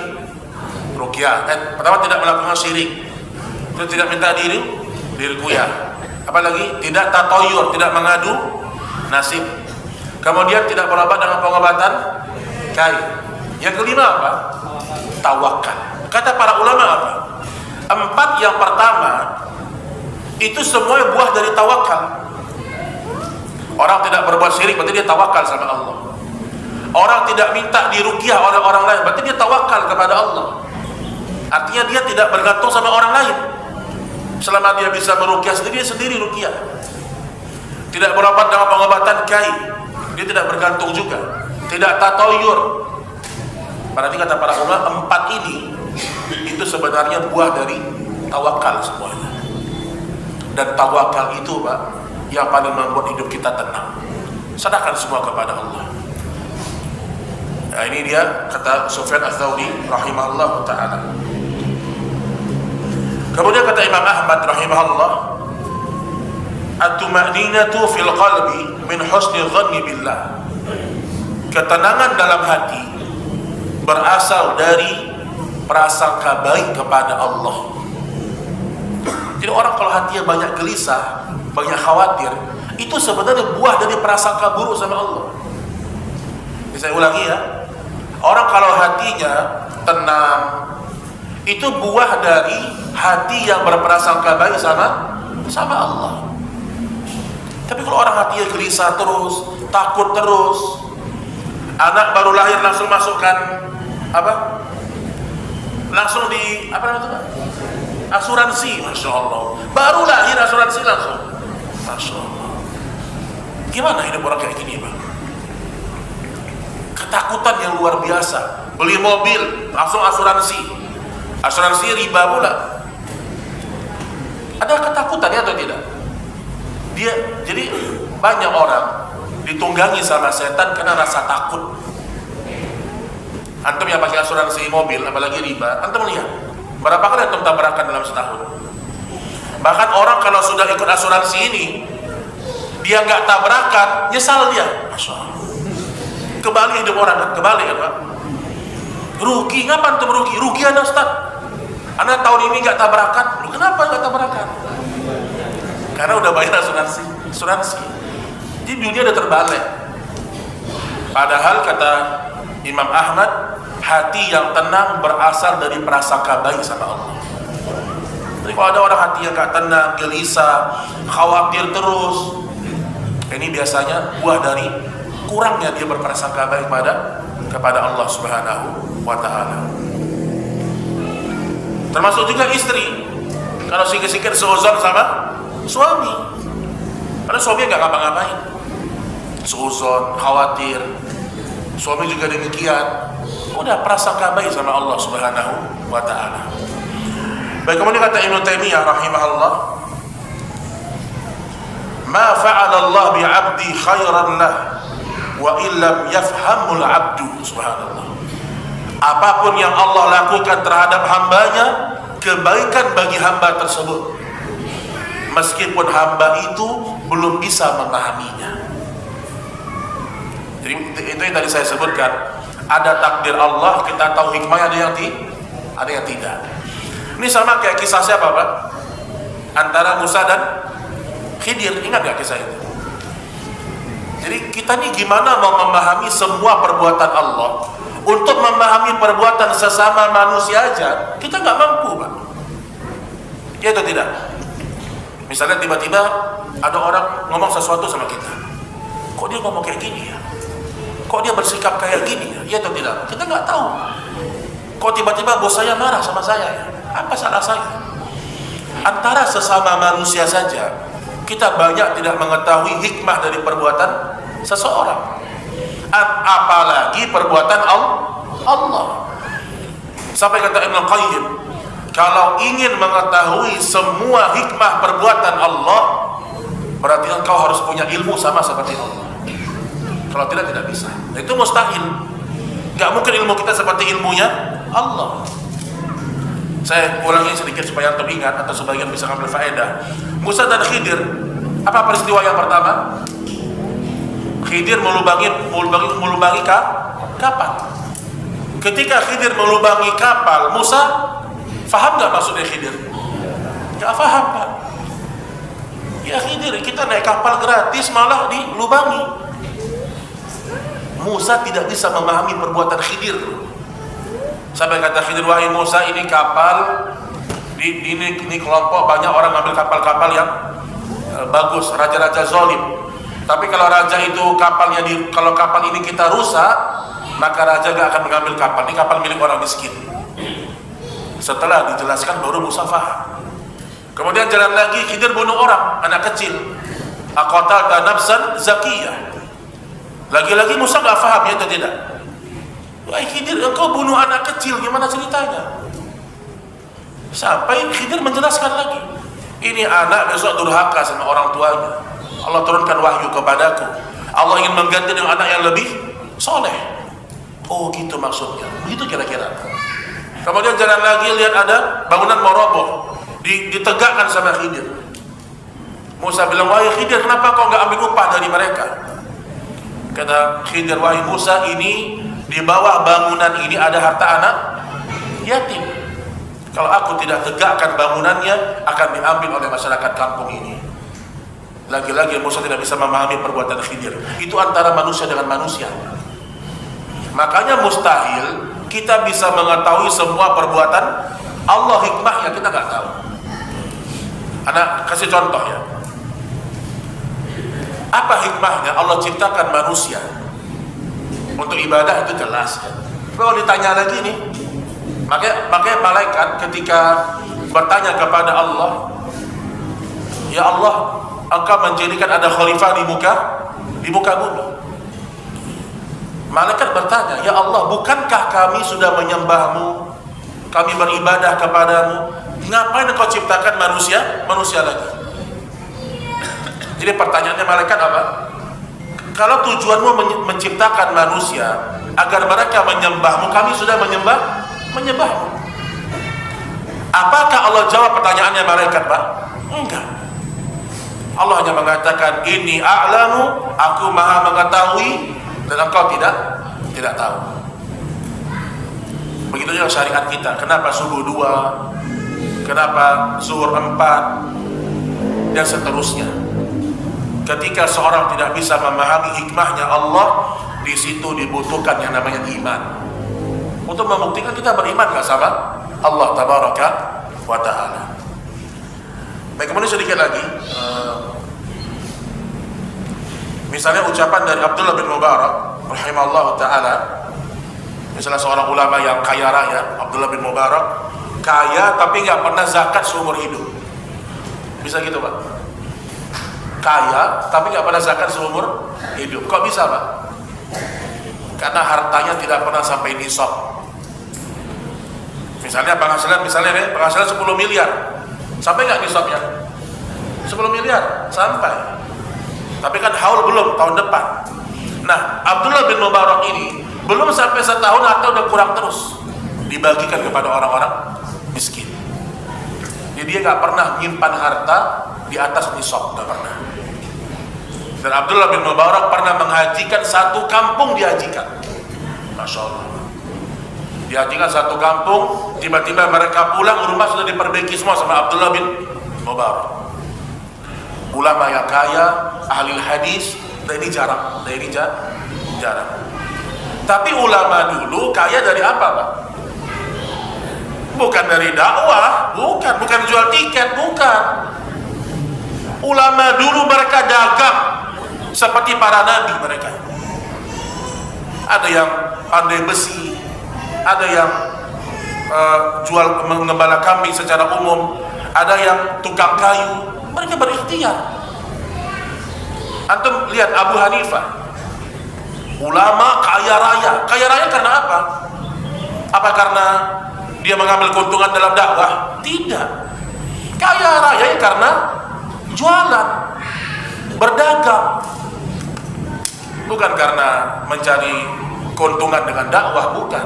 ruqyah. Pertama, tidak melakukan syirik. Itu tidak minta diri ruqyah. Apalagi tidak tatoyur, tidak mengadu nasib. Kemudian tidak berobat dengan pengobatan kain. Yang kelima apa? Tawakal. Kata para ulama apa? 4 yang pertama itu semua buah dari tawakal. Orang tidak berbuat syirik berarti dia tawakal sama Allah. Orang tidak minta diruqyah oleh orang lain berarti dia tawakal kepada Allah. Artinya dia tidak bergantung sama orang lain. Selama dia bisa meruqyah sendiri, dia sendiri ruqyah. Tidak berobat dengan pengobatan kain, dia tidak bergantung juga. Tidak tatoyur. Berarti kata para ulama 4 ini itu sebenarnya buah dari tawakal semuanya. Dan tawakal itu, Pak, yang paling membuat hidup kita tenang. Serahkan semua kepada Allah. Nah, ini dia kata Sufyan Ats-Tsauri rahimahullah ta'ala. Kemudian kata Imam Ahmad rahimahullah, at-tuma'ninatu fil qalbi min husni dhanni billah. Ketenangan dalam hati berasal dari prasangka baik kepada Allah. Jadi orang kalau hatinya banyak gelisah, banyak khawatir, itu sebenarnya buah dari prasangka buruk sama Allah. Jadi saya ulangi ya, orang kalau hatinya tenang, itu buah dari hati yang berprasangka baik sama Allah. Tapi kalau orang hatinya gelisah terus, takut terus, anak baru lahir langsung masukkan apa? Langsung di apa namanya? Asuransi, masya Allah. Baru lahir asuransi langsung, masya Allah. Gimana hidup orang kayak gini, Bang? Ketakutan yang luar biasa. Beli mobil langsung asuransi. Asuransi riba pula. Ada ketakutan ya atau tidak? Jadi banyak orang ditunggangi sama setan karena rasa takut. Antum yang pakai asuransi mobil, apalagi riba, antum lihat berapa kali antum tabrakan dalam setahun. Bahkan orang kalau sudah ikut asuransi ini, dia nggak tabrakan, nyesal dia. Masya Allah. Kebalik hidup orang kan, kebalik kan, Pak? Rugi, ngapa antum rugi? Rugi Anda, Ustaz. Anda tahun ini nggak tabrakan, lu kenapa nggak tabrakan? Karena udah bayar asuransi. Jadi dunia udah terbalik. Padahal kata Imam Ahmad, hati yang tenang berasal dari prasangka baik sama Allah. Jadi kalau ada orang hati yang nggak tenang, gelisah, khawatir terus, ini biasanya buah dari kurangnya dia berprasangka baik kepada Allah Subhanahu wa Ta'ala. Termasuk juga istri, kalau sikit-sikit seuzon sama suami, Karena suami nggak ngapa-ngapain, seuzon, khawatir. Suami juga demikian. Udah prasangka baik sama Allah Subhanahu wa ta'ala. Baik, kemudian kata Ibnu Taimiyah rahimahullah, ma fa'ala Allah bi'abdi khairan lah wa illam yafhamul abdu. Subhanallah. Apapun yang Allah lakukan terhadap hambanya, kebaikan bagi hamba tersebut, meskipun hamba itu belum bisa memahaminya. Jadi itu yang tadi saya sebutkan. Ada takdir Allah, kita tahu hikmahnya, ada yang tidak. Ini sama kayak kisah siapa Pak? Antara Musa dan Khidir. Ingat gak kisah itu? Jadi kita nih gimana mau memahami semua perbuatan Allah? Untuk memahami perbuatan sesama manusia aja kita nggak mampu Pak. Ya atau tidak? Misalnya tiba-tiba ada orang ngomong sesuatu sama kita, kok dia ngomong kayak gini ya? Kok dia bersikap kayak gini ya? Ya atau tidak? Kita nggak tahu. Kok tiba-tiba bos saya marah sama saya ya? Apa salah saya? Antara sesama manusia saja kita banyak tidak mengetahui hikmah dari perbuatan seseorang, apalagi perbuatan Allah. Sampai kata Ibnu Qayyim, kalau ingin mengetahui semua hikmah perbuatan Allah, berarti engkau harus punya ilmu sama seperti Allah. Kalau tidak bisa. Nah, itu mustahil. Gak mungkin ilmu kita seperti ilmunya Allah. Saya ulangi sedikit supaya antum ingat atau sebagian bisa ambil faedah. Musa dan Khidir, apa peristiwa yang pertama? Khidir melubangi kapal. Ketika Khidir melubangi kapal, Musa faham gak maksudnya Khidir? Gak faham Pak. Ya Khidir, kita naik kapal gratis malah dilubangi. Musa tidak bisa memahami perbuatan Khidir. Sampai kata Khidir, wahai Musa, ini kapal, ini kelompok banyak orang ngambil kapal-kapal yang bagus, raja-raja zalim. Tapi kalau raja itu kalau kapal ini kita rusak, maka raja gak akan mengambil kapal. Ini kapal milik orang miskin. Setelah dijelaskan baru Musa faham. Kemudian jalan lagi, Khidir bunuh orang, anak kecil. Aqatalta nafsan zakiyah. Lagi-lagi Musa gak faham ya atau tidak? Wahai Khidir, engkau bunuh anak kecil, gimana ceritanya? Sampai Khidir menjelaskan lagi, ini anak besok durhaka sama orang tuanya. Allah turunkan wahyu kepadaku, Allah ingin mengganti dengan anak yang lebih soleh. Oh gitu maksudnya, begitu kira-kira. Kemudian jalan lagi, lihat ada bangunan mau roboh, ditegakkan sama Khidir. Musa bilang, wahai Khidir, kenapa kau gak ambil upah dari mereka? Kata Khidir, wahai Musa, ini di bawah bangunan ini ada harta anak yatim. Kalau aku tidak tegakkan bangunannya, akan diambil oleh masyarakat kampung ini. Lagi-lagi Musa tidak bisa memahami perbuatan Khidir. Itu antara manusia dengan manusia. Makanya mustahil kita bisa mengetahui semua perbuatan Allah, hikmahnya kita nggak tahu. Anak kasih contoh ya. Apa hikmahnya Allah ciptakan manusia? Untuk ibadah itu jelas ya. Kalau ditanya lagi nih, makanya malaikat ketika bertanya kepada Allah, ya Allah, engkau menjadikan ada khalifah di muka bumi. Malaikat bertanya, ya Allah, bukankah kami sudah menyembahmu, kami beribadah kepadamu, ngapain engkau ciptakan manusia lagi? Jadi pertanyaannya malaikat apa? Kalau tujuanmu menciptakan manusia agar mereka menyembahmu, kami sudah menyembahmu. Apakah Allah jawab pertanyaannya malaikat Pak? Enggak. Allah hanya mengatakan, ini a'lamu, aku maha mengetahui, dan engkau tidak tahu. Begitu juga syariat kita. Kenapa subuh 2, kenapa zuhur 4, dan seterusnya. Ketika seorang tidak bisa memahami hikmahnya Allah, di situ dibutuhkan yang namanya iman. Untuk membuktikan kita beriman gak sama Allah Tabaraka wa Ta'ala. Baik, kemudian sedikit lagi, misalnya ucapan dari Abdullah bin Mubarak rahimahullah ta'ala. Misalnya seorang ulama yang kaya raya, Abdullah bin Mubarak, kaya tapi gak pernah zakat seumur hidup. Bisa gitu Pak? kaya tapi nggak pernah zakat seumur hidup. Kok bisa, Pak? Karena hartanya tidak pernah sampai nisab. Misalnya penghasilan 10 miliar, sampai nggak nisabnya? 10 miliar sampai. Tapi kan haul belum, tahun depan. Nah, Abdullah bin Mubarak ini belum sampai setahun atau udah kurang terus dibagikan kepada orang-orang miskin. Jadi dia nggak pernah menyimpan harta di atas nisab, nggak pernah. Dan Abdullah bin Mubarak pernah menghajikan satu kampung, dihajikan. Masya Allah. Dihajikan satu kampung, tiba-tiba mereka pulang, rumah sudah diperbaiki semua sama Abdullah bin Mubarak. Ulama yang kaya, ahli hadis, dan ini jarang, jarang. Tapi ulama dulu kaya dari apa, Pak? Bukan dari dakwah, bukan jual tiket, bukan. Ulama dulu mereka dagang seperti para nabi mereka. Ada yang pandai besi, ada yang jual mengembala kambing secara umum, ada yang tukang kayu. Mereka berikhtiar. Antum lihat Abu Hanifah, ulama kaya raya. Kaya raya karena apa? Apa karena dia mengambil keuntungan dalam dakwah? Tidak. Kaya raya karena jualan, berdagang. Bukan karena mencari keuntungan dengan dakwah, bukan.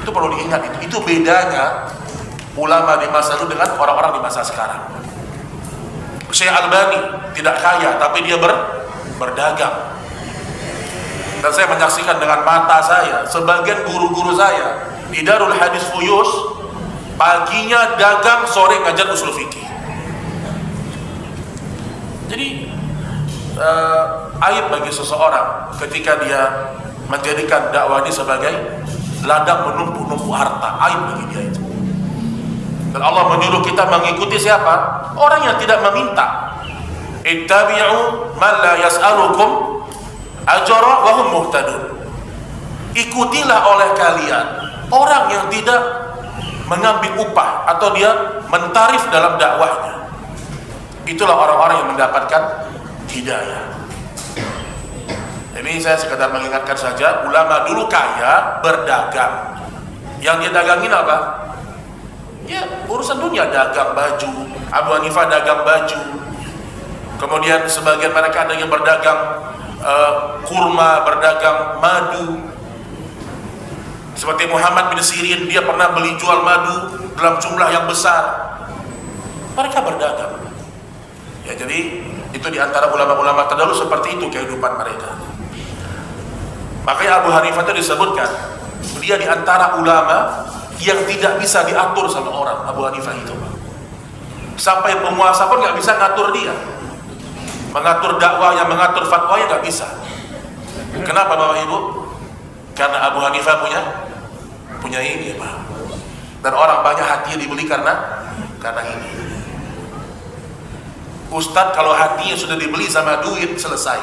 Itu perlu diingat. Itu bedanya ulama di masa lalu dengan orang-orang di masa sekarang. Syekh Albani tidak kaya, tapi dia berdagang. Dan saya menyaksikan dengan mata saya, sebagian guru-guru saya di Darul Hadis Fuyus, paginya dagang, sore ngajar usul fikih. Jadi aib bagi seseorang ketika dia menjadikan dakwah ini sebagai ladang menumpuk-numpuk harta. Aib bagi dia itu. Dan Allah menyuruh kita mengikuti siapa? Orang yang tidak meminta. Ittabi'u man la yas'alukum ajra wa hum muhtadun. Ikutilah oleh kalian orang yang tidak mengambil upah atau dia mentarif dalam dakwahnya. Itulah orang-orang yang mendapatkan hidayah. Ini saya sekedar mengingatkan saja, ulama dulu kaya berdagang. Yang dia dagangin apa? Ya urusan dunia, dagang baju. Abu Hanifah dagang baju. Kemudian sebagian mereka ada yang berdagang kurma, berdagang madu. Seperti Muhammad bin Sirin, dia pernah beli jual madu dalam jumlah yang besar. Mereka berdagang. Ya, jadi itu diantara ulama-ulama terdahulu seperti itu kehidupan mereka. Makanya Abu Hanifah itu disebutkan dia diantara ulama yang tidak bisa diatur sama orang. Abu Hanifah itu sampai penguasa pun nggak bisa ngatur dia, mengatur dakwahnya, mengatur fatwanya nggak bisa. Kenapa Bapak Ibu? Karena Abu Hanifah punya ini, Pak. Dan orang banyak hatinya dibeli karena ini. Ustadz kalau hatinya sudah dibeli sama duit, selesai.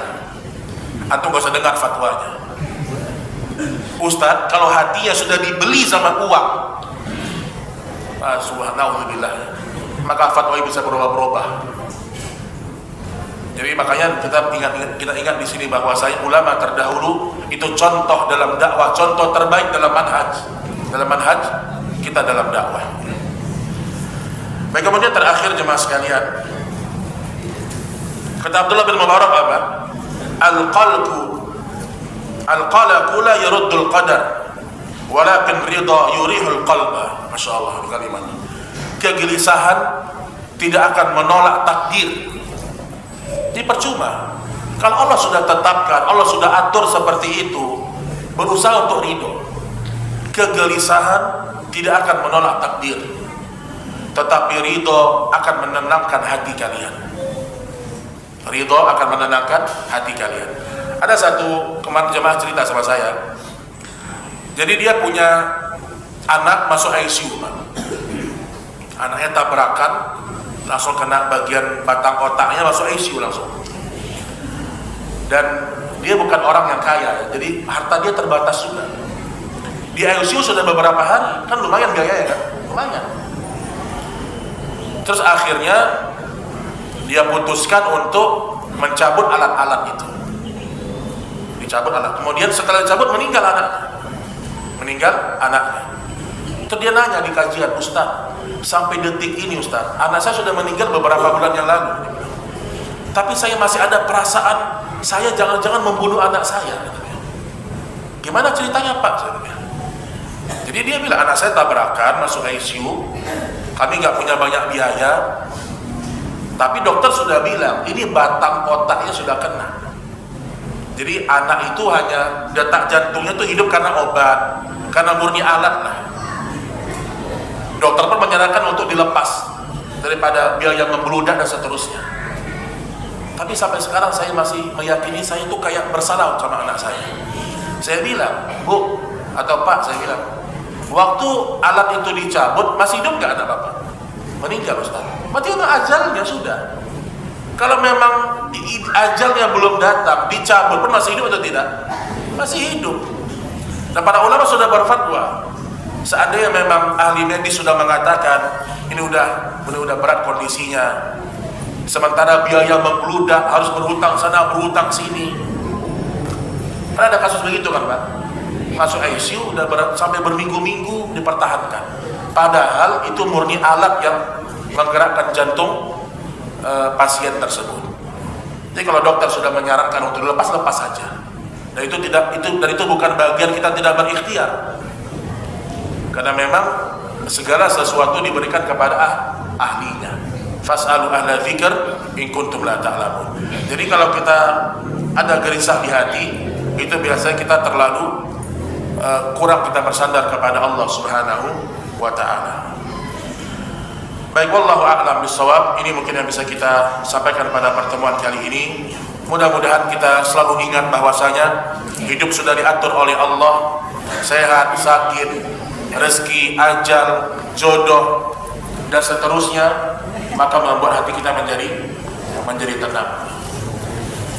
Atau nggak usah dengar fatwanya. Ustadz kalau hatinya sudah dibeli sama uang, subhanallah, maka fatwa bisa berubah-ubah. Jadi makanya kita ingat di sini bahwa saya ulama terdahulu itu contoh dalam dakwah, contoh terbaik dalam manhaj kita dalam dakwah. Baik, kemudian terakhir jemaah sekalian, kata Abdullah bin Mubarak apa? Al-qalaqu la yaruddul qadar walakin ridha yurihul qalba. Masya Allah kalimat. Kegelisahan tidak akan menolak takdir. Jadi percuma kalau Allah sudah tetapkan, Allah sudah atur seperti itu, berusaha untuk ridho. Kegelisahan tidak akan menolak takdir, tetapi ridho akan menenangkan hati kalian. Ridho akan menenangkan hati kalian. Ada satu kemarin jemaah cerita sama saya. Jadi dia punya anak masuk ICU, Pak. Anaknya tabrakan, langsung kena bagian batang otaknya, masuk ICU langsung. Dan dia bukan orang yang kaya, jadi harta dia terbatas juga. Di ICU sudah beberapa hari, kan lumayan biayanya kan? Lumayan. Terus akhirnya dia putuskan untuk mencabut alat-alat itu. Dicabut alat. Kemudian setelah dicabut meninggal anaknya. Terus dia nanya di kajian, Ustaz, sampai detik ini Ustaz, anak saya sudah meninggal beberapa bulan yang lalu, tapi saya masih ada perasaan saya jangan-jangan membunuh anak saya. Gimana ceritanya Pak? Jadi dia bilang, anak saya tabrakan masuk ICU, kami nggak punya banyak biaya, tapi dokter sudah bilang ini batang otaknya sudah kena. Jadi anak itu hanya detak jantungnya itu hidup karena obat, karena murni alat lah. Dokter pun menyarankan untuk dilepas daripada biaya membludak dan seterusnya. Tapi sampai sekarang saya masih meyakini saya itu kayak bersalah sama anak saya. Saya bilang, Bu atau Pak, saya bilang, waktu alat itu dicabut masih hidup nggak anak Bapak? Meninggal Ustaz. Berarti itu ajalnya sudah. Kalau memang ajalnya belum datang, dicabut pun masih hidup atau tidak? Masih hidup. Dan para ulama sudah berfatwa, seandainya memang ahli medis sudah mengatakan ini udah berat kondisinya, sementara biaya membludak, harus berhutang sana berhutang sini. Karena ada kasus begitu kan Pak, masuk ICU udah sampai berminggu-minggu dipertahankan, padahal itu murni alat yang menggerakkan jantung pasien tersebut. Jadi kalau dokter sudah menyarankan untuk dilepas, lepas saja. Dan itu bukan bagian kita tidak berikhtiar. Karena memang segala sesuatu diberikan kepada ahlinya. Fas'alu ahla dzikr in kuntum la ta'lamun. Jadi kalau kita ada gelisah di hati, itu biasanya kita terlalu kurang kita bersandar kepada Allah Subhanahu wa taala. Baik, wallahu a'lam bissawab. Ini mungkin yang bisa kita sampaikan pada pertemuan kali ini. Mudah-mudahan kita selalu ingat bahwasanya hidup sudah diatur oleh Allah. Sehat, sakit, rezeki, ajal, jodoh dan seterusnya, maka membuat hati kita menjadi tenang.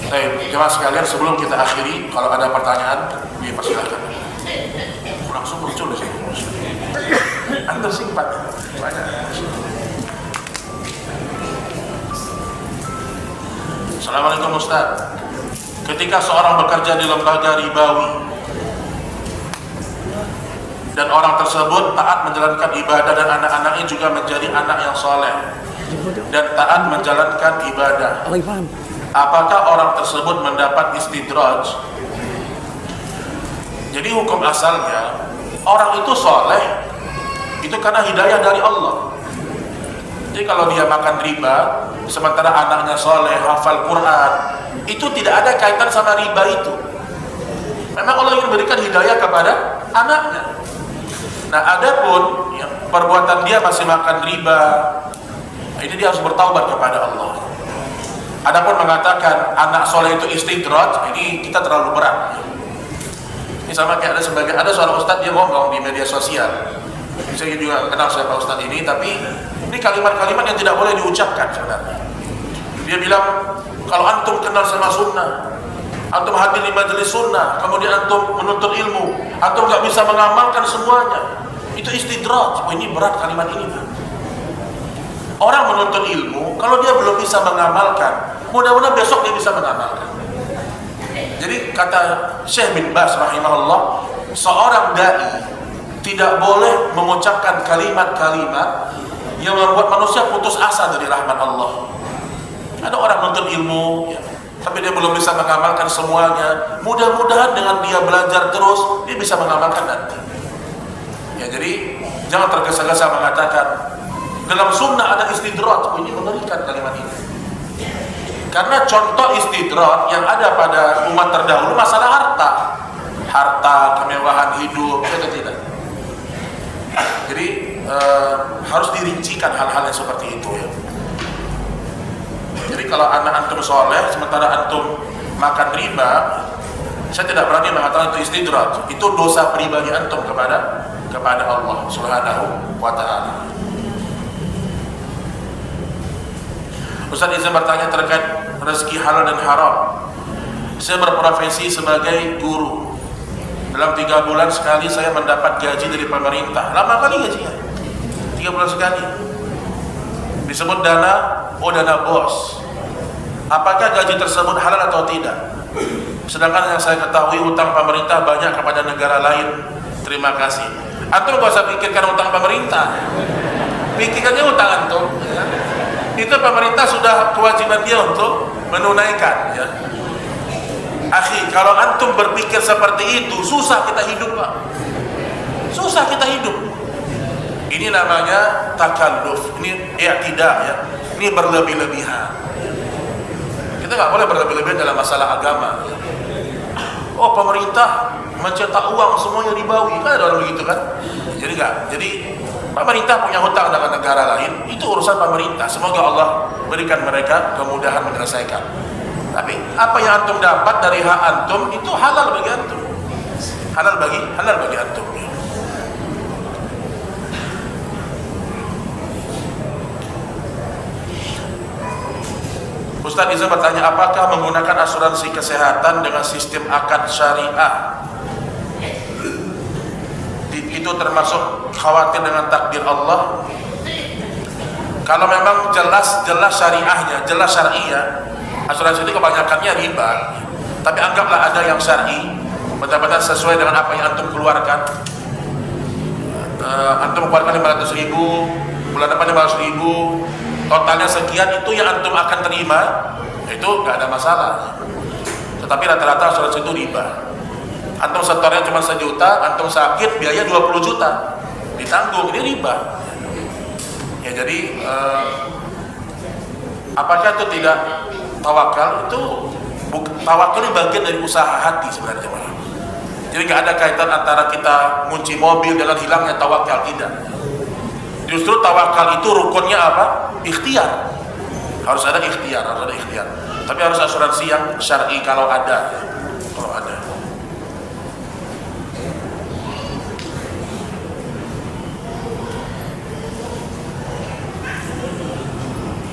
Baik, jemaah sekalian, sebelum kita akhiri, kalau ada pertanyaan dipersilakan. Langsung muncul di sini. Anda simpan banyak. Assalamualaikum Ustaz. Ketika seorang bekerja di lembaga ribawi dan orang tersebut taat menjalankan ibadah dan anak-anaknya juga menjadi anak yang soleh dan taat menjalankan ibadah, apakah orang tersebut mendapat istidraj? Jadi hukum asalnya orang itu soleh itu karena hidayah dari Allah. Jadi kalau dia makan riba sementara anaknya soleh, hafal Quran, itu tidak ada kaitan sama riba itu. Memang Allah ingin memberikan hidayah kepada anaknya. Nah, adapun yang perbuatan dia masih makan riba, ini dia harus bertaubat kepada Allah. Adapun mengatakan anak soleh itu istidraj, ini kita terlalu berat. Ini sama kayak ada seorang ustadz dia ngomong di media sosial. Saya juga kenal siapa ustadz ini, tapi ini kalimat-kalimat yang tidak boleh diucapkan sebenarnya. Dia bilang, kalau antum kenal sama sunnah, antum hadir di majelis sunnah, kemudian antum menuntut ilmu, antum nggak bisa mengamalkan semuanya, itu istidraj. Oh, ini berat kalimat ini. Orang menuntut ilmu, kalau dia belum bisa mengamalkan, mudah-mudahan besok dia bisa mengamalkan. Jadi kata Syekh bin Baz rahimahullah, seorang dai tidak boleh mengucapkan kalimat-kalimat yang membuat manusia putus asa dari rahmat Allah. Ada orang menuntut ilmu, ya, tapi dia belum bisa mengamalkan semuanya. Mudah-mudahan dengan dia belajar terus, dia bisa mengamalkan nanti. Ya, jadi jangan tergesa-gesa mengatakan dalam sunnah ada istidraj. Oh, ini mengerikan kalimat ini. Karena contoh istidraj yang ada pada umat terdahulu masalah harta, kemewahan hidup, atau tidak. Jadi harus dirincikan hal-hal yang seperti itu ya. Jadi kalau anak antum soleh sementara antum makan riba, saya tidak berani mengatakan itu istidraj. Itu dosa pribadi antum kepada Allah Subhanahu wa taala. Ustaz izin bertanya terkait rezeki halal dan haram. Saya berprofesi sebagai guru. Dalam 3 bulan sekali saya mendapat gaji dari pemerintah. Lama kali gajinya, 3 bulan sekali. Disebut dana bos. apakah gaji tersebut halal atau tidak? Sedangkan yang saya ketahui utang pemerintah banyak kepada negara lain. Terima kasih. Antum gak usah pikirkan utang pemerintah, pikirkannya utang antum, ya. Itu pemerintah sudah kewajiban dia untuk menunaikan, ya. Akhi, kalau antum berpikir seperti itu, susah kita hidup, Pak. Susah kita hidup. Ini namanya takalluf, ini i'tidah, ya. Ini berlebih-lebihan. Kita nggak boleh berlebih-lebihan dalam masalah agama. Oh, pemerintah mencetak uang semuanya ribawi, kan ada orang begitu kan? Jadi enggak. Jadi pemerintah punya hutang dengan negara lain, itu urusan pemerintah. Semoga Allah berikan mereka kemudahan menyelesaikan. Tapi apa yang antum dapat dari hak antum itu halal bagi antum. Halal bagi antum. Ustaz Izan bertanya, apakah menggunakan asuransi kesehatan dengan sistem akad syariah itu termasuk khawatir dengan takdir Allah? Kalau memang jelas syariahnya, jelas syariah, asuransi itu kebanyakannya riba. Tapi anggaplah ada yang syar'i, benar-benar sesuai dengan apa yang antum keluarkan. Antum keluarkan 500.000, bulan depan 500.000, totalnya sekian, itu yang antum akan terima, itu nggak ada masalah. Tetapi rata-rata asuransi itu riba. Antum setornya cuma 1 juta, antum sakit biaya 20 juta ditanggung, ini riba. Ya, jadi apakah itu tidak tawakal? Itu tawakal ini bagian dari usaha hati sebenarnya. Jadi nggak ada kaitan antara kita ngunci mobil dengan hilangnya tawakal, tidak. Justru tawakal itu rukunnya apa? Ikhtiar. Harus ada ikhtiar, Tapi harus asuransi yang syar'i kalau ada.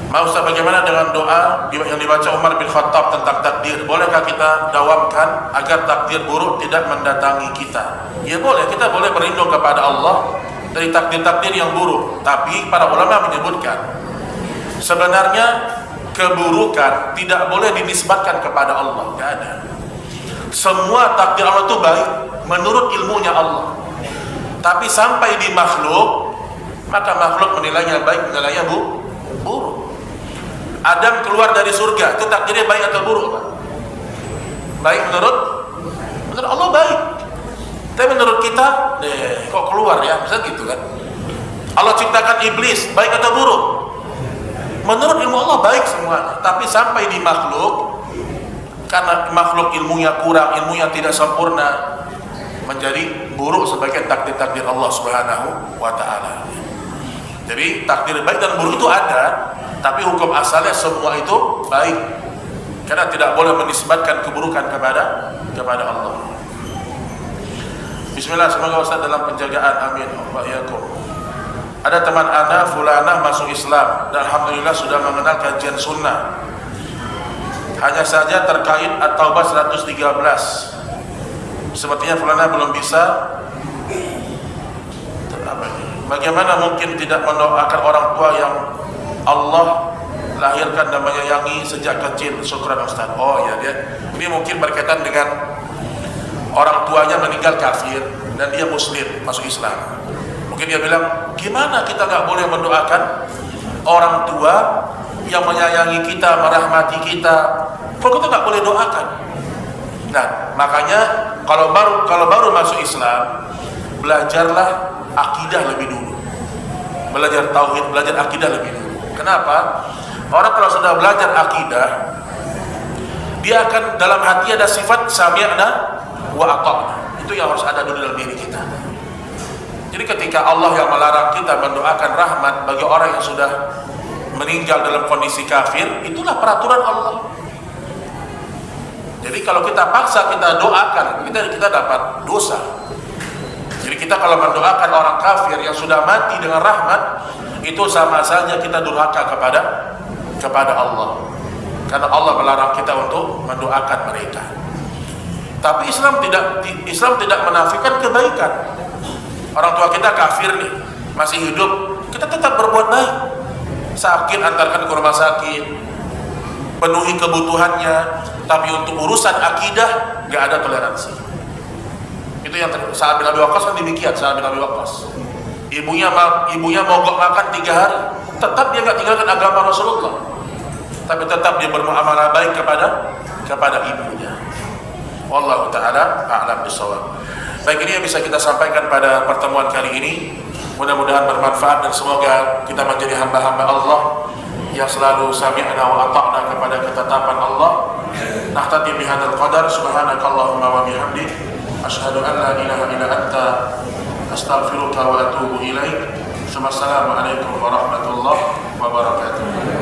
Mau Ustaz, bagaimana dengan doa yang dibaca Umar bin Khattab tentang takdir? Bolehkah kita dawamkan agar takdir buruk tidak mendatangi kita? Ya boleh, kita boleh berlindung kepada Allah dari takdir-takdir yang buruk. Tapi para ulama menyebutkan, sebenarnya keburukan tidak boleh dinisbatkan kepada Allah, tidak ada. Semua takdir Allah itu baik menurut ilmunya Allah. Tapi sampai di makhluk, maka makhluk menilainya baik, menilainya buruk. Adam keluar dari surga, itu takdirnya baik atau buruk, Pak? Baik menurut Allah baik. Tapi menurut kita, kok keluar ya, bisa gitu kan? Allah ciptakan iblis, baik atau buruk? Menurut ilmu Allah baik semua. Tapi sampai di makhluk, karena makhluk ilmunya kurang, ilmunya tidak sempurna, menjadi buruk sebagai takdir-takdir Allah Subhanahu wa Ta'ala. Jadi takdir baik dan buruk itu ada, tapi hukum asalnya semua itu baik, karena tidak boleh menisbatkan keburukan kepada Allah. Bismillah, semoga Ustaz dalam penjagaan, amin. Ada teman ana fulanah masuk Islam dan alhamdulillah sudah mengenal kajian sunnah. Hanya saja terkait At-Taubah 113, sepertinya fulanah belum bisa. Bagaimana mungkin tidak mendoakan orang tua yang Allah lahirkan dan menyayangi sejak kecil? Syukran Ustaz. Oh ya, ini mungkin berkaitan dengan orang tuanya meninggal kafir dan dia muslim masuk Islam. Mungkin dia bilang, gimana kita nggak boleh mendoakan orang tua yang menyayangi kita, merahmati kita? Kok kita nggak boleh doakan? Nah, makanya kalau baru masuk Islam, belajarlah akidah lebih dulu. Belajar tauhid, belajar akidah lebih dulu. Kenapa? Orang kalau sudah belajar akidah, dia akan dalam hati ada sifat sami'na wa ata'na. Itu yang harus ada dulu dalam diri kita. Jadi ketika Allah yang melarang kita mendoakan rahmat bagi orang yang sudah meninggal dalam kondisi kafir, itulah peraturan Allah. Jadi kalau kita paksa kita doakan, kita dapat dosa. Jadi kita kalau mendoakan orang kafir yang sudah mati dengan rahmat, itu sama saja kita durhaka kepada Allah. Karena Allah melarang kita untuk mendoakan mereka. Tapi Islam tidak menafikan kebaikan. Orang tua kita kafir nih, masih hidup, kita tetap berbuat baik. Sakit, antarkan ke rumah sakit. penuhi kebutuhannya, tapi untuk urusan akidah nggak ada toleransi. Itu yang Sa'ad bin Abi Waqqas kan demikian. Sa'ad bin Abi Waqqas, ibunya mogok makan 3 hari, tetap dia nggak tinggalkan agama Rasulullah, tapi tetap dia bermuamalah baik kepada ibunya. Wallahu ta'ala a'lam bishawab. Baik, ini yang bisa kita sampaikan pada pertemuan kali ini. Mudah-mudahan bermanfaat dan semoga kita menjadi hamba-hamba Allah yang selalu sami'na wa ata'na kepada ketetapan Allah. Nahtati bihadzal qadar, subhanakallahumma wa bihamdik, asyhadu an la ilaha illa anta, astaghfiruka wa atubu ilaik. Assalamualaikum warahmatullahi wabarakatuh.